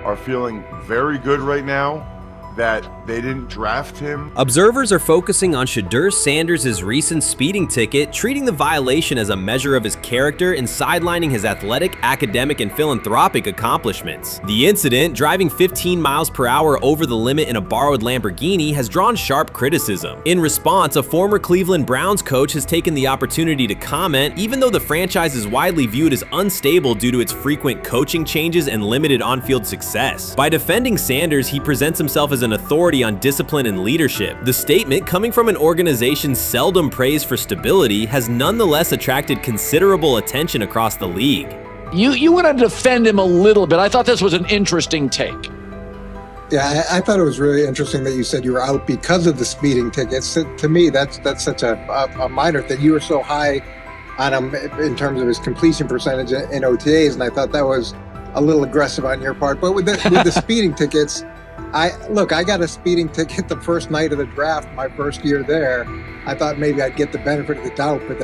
are feeling very good right now that they didn't draft him. Observers are focusing on Shedeur Sanders' recent speeding ticket, treating the violation as a measure of his character and sidelining his athletic, academic, and philanthropic accomplishments. The incident, driving 15 miles per hour over the limit in a borrowed Lamborghini, has drawn sharp criticism. In response, a former Cleveland Browns coach has taken the opportunity to comment, even though the franchise is widely viewed as unstable due to its frequent coaching changes and limited on-field success. By defending Sanders, he presents himself as an authority on discipline and leadership. The statement, coming from an organization seldom praised for stability, has nonetheless attracted considerable attention across the league. You want to defend him a little bit. I thought this was an interesting take. Yeah, I thought it was really interesting that you said you were out because of the speeding tickets. To me, that's such a minor thing. You were so high on him in terms of his completion percentage in OTAs, and I thought that was a little aggressive on your part. But with the speeding tickets, I got a speeding ticket the first night of the draft, my first year there. I thought maybe I'd get the benefit of the doubt, but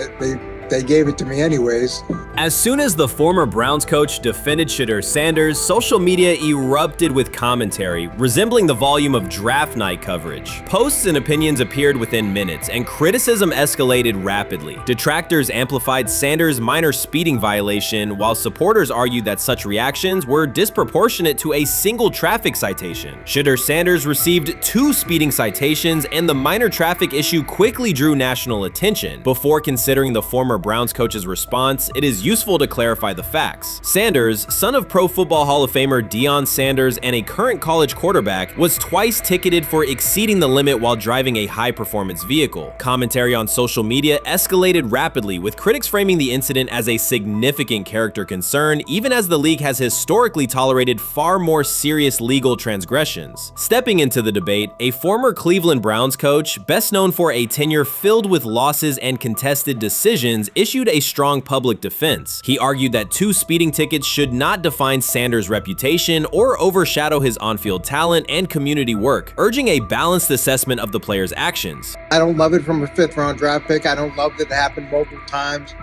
they gave it to me anyways. As soon as the former Browns coach defended Shedeur Sanders, social media erupted with commentary, resembling the volume of draft night coverage. Posts and opinions appeared within minutes, and criticism escalated rapidly. Detractors amplified Sanders' minor speeding violation, while supporters argued that such reactions were disproportionate to a single traffic citation. Shedeur Sanders received 2 speeding citations, and the minor traffic issue quickly drew national attention. Before considering the former former Browns coach's response, it is useful to clarify the facts. Sanders, son of Pro Football Hall of Famer Deion Sanders and a current college quarterback, was twice ticketed for exceeding the limit while driving a high-performance vehicle. Commentary on social media escalated rapidly, with critics framing the incident as a significant character concern, even as the league has historically tolerated far more serious legal transgressions. Stepping into the debate, a former Cleveland Browns coach, best known for a tenure filled with losses and contested decisions, issued a strong public defense. He argued that 2 speeding tickets should not define Sanders' reputation or overshadow his on-field talent and community work, urging a balanced assessment of the player's actions. I don't love it from a 5th-round draft pick. I don't love that it happened multiple times.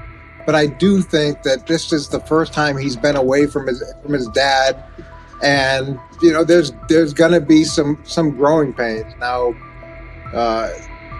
But I do think that this is the first time he's been away from his dad. And, you know, there's going to be some growing pains. Now,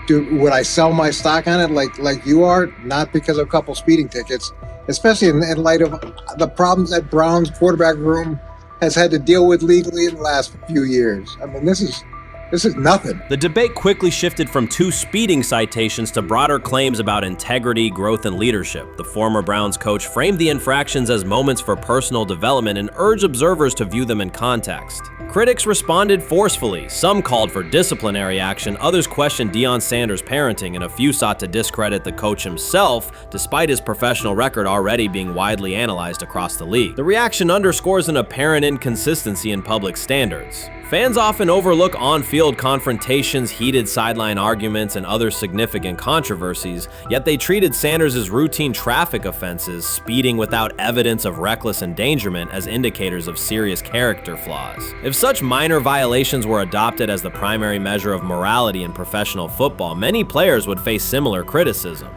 would I sell my stock on it like you are? Not because of a couple speeding tickets, especially in light of the problems that Brown's quarterback room has had to deal with legally in the last few years. I mean, this is nothing. The debate quickly shifted from 2 speeding citations to broader claims about integrity, growth, and leadership. The former Browns coach framed the infractions as moments for personal development and urged observers to view them in context. Critics responded forcefully. Some called for disciplinary action, others questioned Deion Sanders' parenting, and a few sought to discredit the coach himself, despite his professional record already being widely analyzed across the league. The reaction underscores an apparent inconsistency in public standards. Fans often overlook on-field confrontations, heated sideline arguments, and other significant controversies, yet they treated Sanders' routine traffic offenses, speeding without evidence of reckless endangerment, as indicators of serious character flaws. If such minor violations were adopted as the primary measure of morality in professional football, many players would face similar criticism.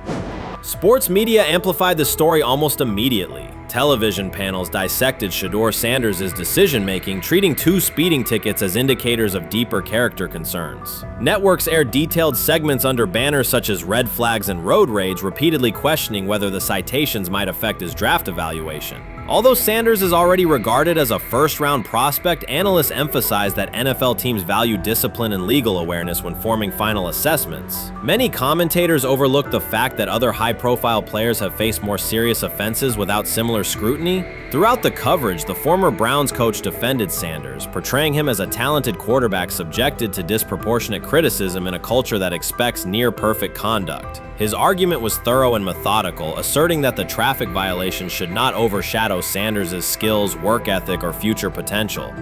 Sports media amplified the story almost immediately. Television panels dissected Shedeur Sanders' decision-making, treating 2 speeding tickets as indicators of deeper character concerns. Networks aired detailed segments under banners such as red flags and road rage, repeatedly questioning whether the citations might affect his draft evaluation. Although Sanders is already regarded as a first-round prospect, analysts emphasize that NFL teams value discipline and legal awareness when forming final assessments. Many commentators overlook the fact that other high-profile players have faced more serious offenses without similar scrutiny. Throughout the coverage, the former Browns coach defended Sanders, portraying him as a talented quarterback subjected to disproportionate criticism in a culture that expects near-perfect conduct. His argument was thorough and methodical, asserting that the traffic violation should not overshadow Sanders' skills, work ethic, or future potential.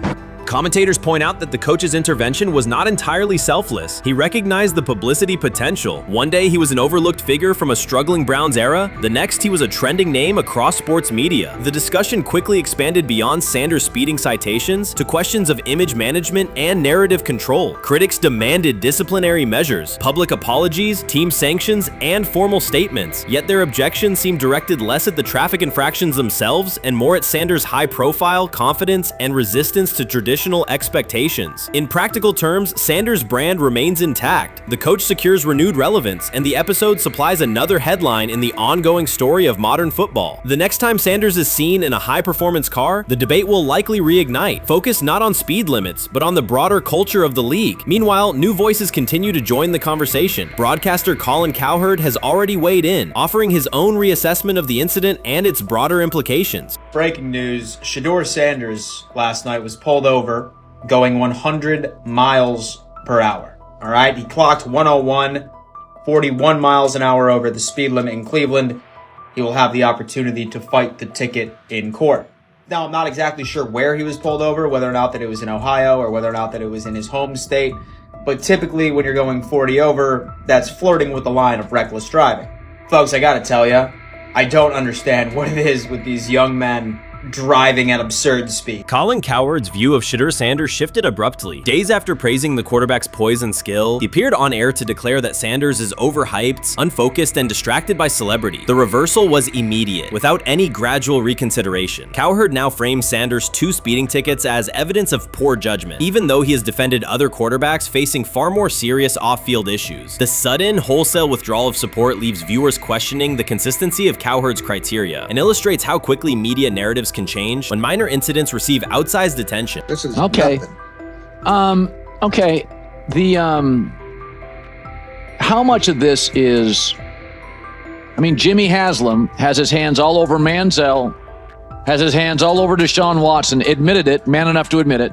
Commentators point out that the coach's intervention was not entirely selfless. He recognized the publicity potential. One day he was an overlooked figure from a struggling Browns era, the next he was a trending name across sports media. The discussion quickly expanded beyond Sanders' speeding citations to questions of image management and narrative control. Critics demanded disciplinary measures, public apologies, team sanctions, and formal statements, yet their objections seemed directed less at the traffic infractions themselves and more at Sanders' high profile, confidence, and resistance to traditional expectations. In practical terms, Sanders' brand remains intact. The coach secures renewed relevance, and the episode supplies another headline in the ongoing story of modern football. The next time Sanders is seen in a high-performance car, the debate will likely reignite, focused not on speed limits, but on the broader culture of the league. Meanwhile, new voices continue to join the conversation. Broadcaster Colin Cowherd has already weighed in, offering his own reassessment of the incident and its broader implications. Breaking news, Shedeur Sanders last night was pulled over going 100 miles per hour. All right, he clocked 101, 41 miles an hour over the speed limit in Cleveland. He will have the opportunity to fight the ticket in court. Now, I'm not exactly sure where he was pulled over, whether or not that it was in Ohio or whether or not that it was in his home state. But typically when you're going 40 over, that's flirting with the line of reckless driving. Folks, I gotta tell you, I don't understand what it is with these young men driving at absurd speed. Colin Cowherd's view of Shedeur Sanders shifted abruptly. Days after praising the quarterback's poise and skill, he appeared on air to declare that Sanders is overhyped, unfocused, and distracted by celebrity. The reversal was immediate, without any gradual reconsideration. Cowherd now frames Sanders' 2 speeding tickets as evidence of poor judgment, even though he has defended other quarterbacks facing far more serious off-field issues. The sudden, wholesale withdrawal of support leaves viewers questioning the consistency of Cowherd's criteria and illustrates how quickly media narratives can change when minor incidents receive outsized attention. This is okay. nothing. Okay. The how much of this is I mean, Jimmy Haslam has his hands all over Manziel, has his hands all over Deshaun Watson, admitted it, man enough to admit it.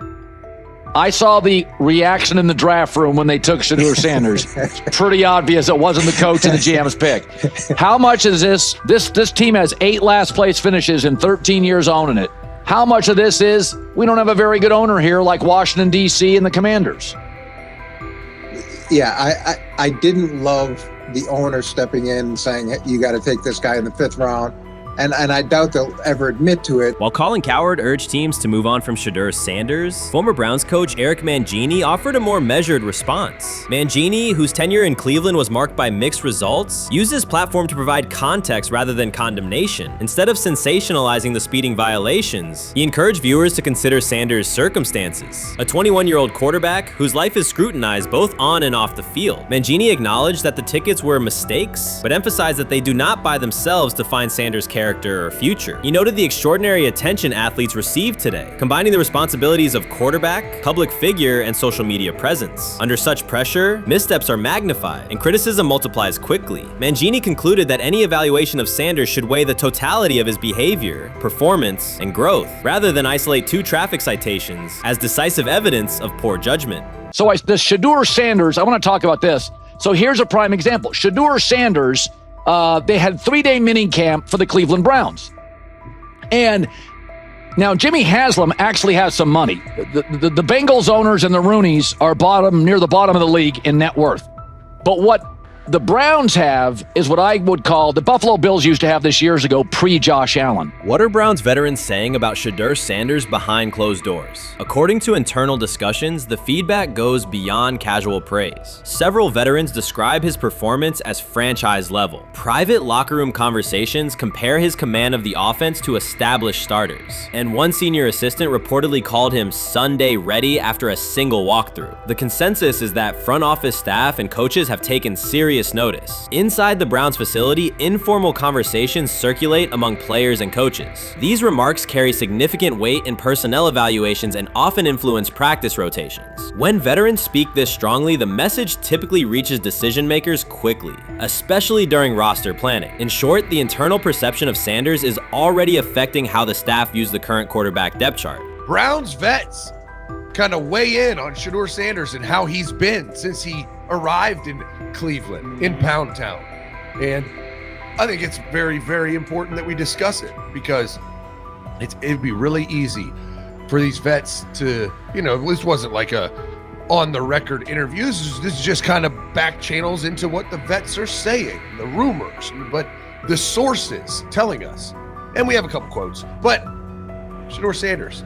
I saw the reaction in the draft room when they took Shedeur Sanders. It's pretty obvious it wasn't the coach and the GM's pick. How much is this team has 8 last place finishes in 13 years owning it. How much of this is we don't have a very good owner here like Washington, D.C. and the Commanders? Yeah, I didn't love the owner stepping in and saying, hey, you got to take this guy in the 5th round. And I doubt they'll ever admit to it. While Colin Cowherd urged teams to move on from Shedeur Sanders, former Browns coach Eric Mangini offered a more measured response. Mangini, whose tenure in Cleveland was marked by mixed results, used his platform to provide context rather than condemnation. Instead of sensationalizing the speeding violations, he encouraged viewers to consider Sanders' circumstances. A 21-year-old quarterback whose life is scrutinized both on and off the field. Mangini acknowledged that the tickets were mistakes, but emphasized that they do not by themselves define Sanders' character or future. He noted the extraordinary attention athletes received today, combining the responsibilities of quarterback, public figure, and social media presence. Under such pressure, missteps are magnified, and criticism multiplies quickly. Mangini concluded that any evaluation of Sanders should weigh the totality of his behavior, performance, and growth, rather than isolate 2 traffic citations as decisive evidence of poor judgment. So the Shedeur Sanders, I want to talk about this. So here's a prime example. Shedeur Sanders, they had 3-day mini camp for the Cleveland Browns. And now Jimmy Haslam actually has some money. The Bengals owners and the Rooneys are near the bottom of the league in net worth. But what the Browns have is what I would call the Buffalo Bills used to have this years ago, pre-Josh Allen. What are Browns veterans saying about Shedeur Sanders behind closed doors? According to internal discussions, the feedback goes beyond casual praise. Several veterans describe his performance as franchise level. Private locker room conversations compare his command of the offense to established starters. And one senior assistant reportedly called him Sunday ready after a single walkthrough. The consensus is that front office staff and coaches have taken serious notice. Inside the Browns facility, informal conversations circulate among players and coaches. These remarks carry significant weight in personnel evaluations and often influence practice rotations. When veterans speak this strongly, the message typically reaches decision makers quickly, especially during roster planning. In short, the internal perception of Sanders is already affecting how the staff views the current quarterback depth chart. Browns vets kind of weigh in on Shedeur Sanders and how he's been since he arrived in Cleveland, in Pound Town. And I think it's very, very important that we discuss it, because it'd be really easy for these vets to, this wasn't like a on the record interviews. This is just kind of back channels into what the vets are saying, the rumors, but the sources telling us. And we have a couple quotes, but Shedeur Sanders,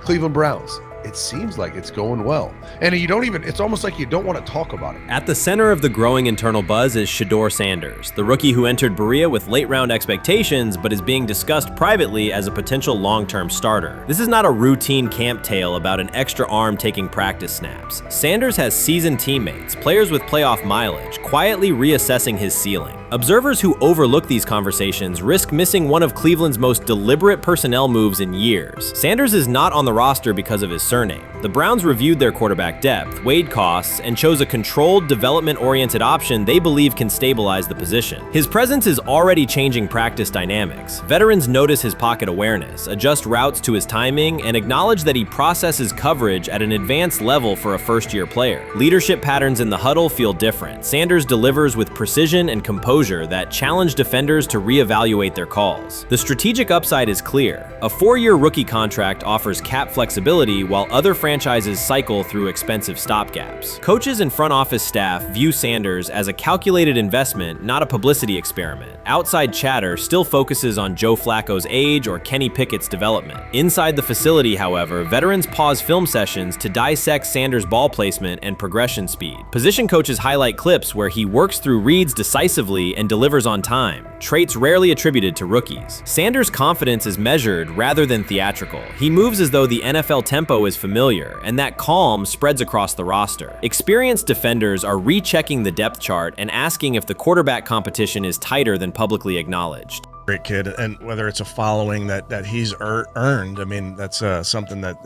Cleveland Browns, it seems like it's going well. And it's almost like you don't want to talk about it. At the center of the growing internal buzz is Shedeur Sanders, the rookie who entered Berea with late-round expectations but is being discussed privately as a potential long-term starter. This is not a routine camp tale about an extra arm taking practice snaps. Sanders has seasoned teammates, players with playoff mileage, quietly reassessing his ceiling. Observers who overlook these conversations risk missing one of Cleveland's most deliberate personnel moves in years. Sanders is not on the roster because of his surname. The Browns reviewed their quarterback depth, weighed costs, and chose a controlled, development-oriented option they believe can stabilize the position. His presence is already changing practice dynamics. Veterans notice his pocket awareness, adjust routes to his timing, and acknowledge that he processes coverage at an advanced level for a first-year player. Leadership patterns in the huddle feel different. Sanders delivers with precision and composure that challenge defenders to reevaluate their calls. The strategic upside is clear. A 4-year rookie contract offers cap flexibility while other franchises cycle through expensive stopgaps. Coaches and front office staff view Sanders as a calculated investment, not a publicity experiment. Outside chatter still focuses on Joe Flacco's age or Kenny Pickett's development. Inside the facility, however, veterans pause film sessions to dissect Sanders' ball placement and progression speed. Position coaches highlight clips where he works through reads decisively and delivers on time, traits rarely attributed to rookies. Sanders' confidence is measured rather than theatrical. He moves as though the NFL tempo is familiar, and that calm spreads across the roster. Experienced defenders are rechecking the depth chart and asking if the quarterback competition is tighter than publicly acknowledged. Great kid, and whether it's a following that he's earned, I mean, that's something that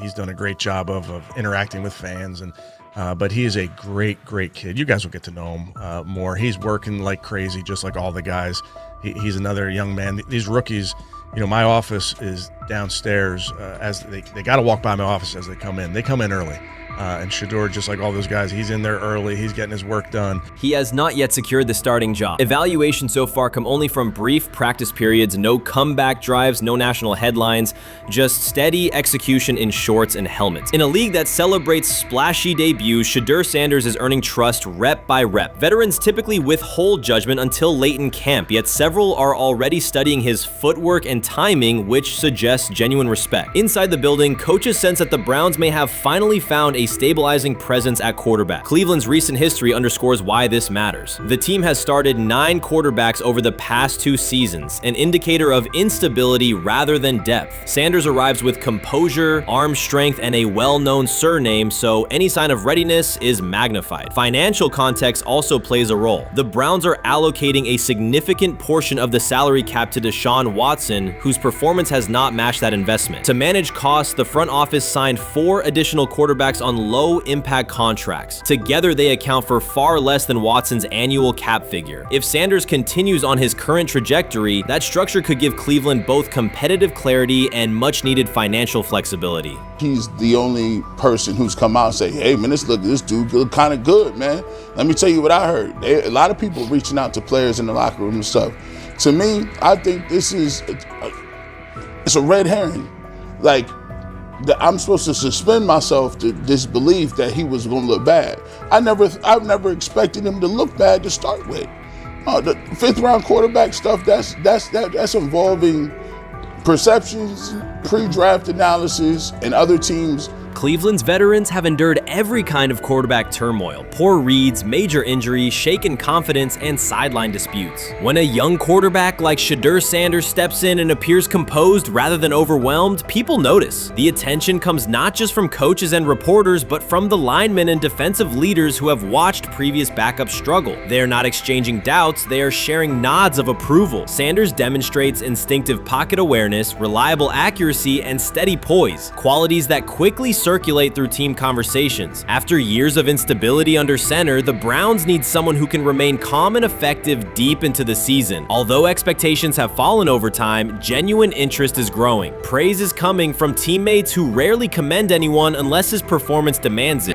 he's done a great job of interacting with fans and But he is a great, great kid. You guys will get to know him more. He's working like crazy, just like all the guys. He's another young man. These rookies, my office is downstairs. As they got to walk by my office as they come in. They come in early. And Shedeur, just like all those guys, he's in there early. He's getting his work done. He has not yet secured the starting job. Evaluations so far come only from brief practice periods, no comeback drives, no national headlines, just steady execution in shorts and helmets. In a league that celebrates splashy debuts, Shedeur Sanders is earning trust rep by rep. Veterans typically withhold judgment until late in camp, yet several are already studying his footwork and timing, which suggests genuine respect. Inside the building, coaches sense that the Browns may have finally found a stabilizing presence at quarterback. Cleveland's recent history underscores why this matters. The team has started 9 quarterbacks over the past 2 seasons, an indicator of instability rather than depth. Sanders arrives with composure, arm strength, and a well-known surname, so any sign of readiness is magnified. Financial context also plays a role. The Browns are allocating a significant portion of the salary cap to Deshaun Watson, whose performance has not matched that investment. To manage costs, the front office signed 4 additional quarterbacks on low-impact contracts. Together, they account for far less than Watson's annual cap figure. If Sanders continues on his current trajectory, that structure could give Cleveland both competitive clarity and much-needed financial flexibility. He's the only person who's come out and say, hey, man, this dude look kind of good, man. Let me tell you what I heard. A lot of people reaching out to players in the locker room and stuff. To me, I think this is it's a red herring. Like, I'm supposed to suspend myself to disbelief that he was going to look bad. I've never expected him to look bad to start with. The 5th round quarterback stuff, that's involving perceptions, pre-draft analysis, and other teams. Cleveland's veterans have endured every kind of quarterback turmoil: poor reads, major injuries, shaken confidence, and sideline disputes. When a young quarterback like Shedeur Sanders steps in and appears composed rather than overwhelmed, people notice. The attention comes not just from coaches and reporters, but from the linemen and defensive leaders who have watched previous backups struggle. They are not exchanging doubts, they are sharing nods of approval. Sanders demonstrates instinctive pocket awareness, reliable accuracy, and steady poise, qualities that quickly circulate through team conversations. After years of instability under center, the Browns need someone who can remain calm and effective deep into the season. Although expectations have fallen over time, genuine interest is growing. Praise is coming from teammates who rarely commend anyone unless his performance demands it.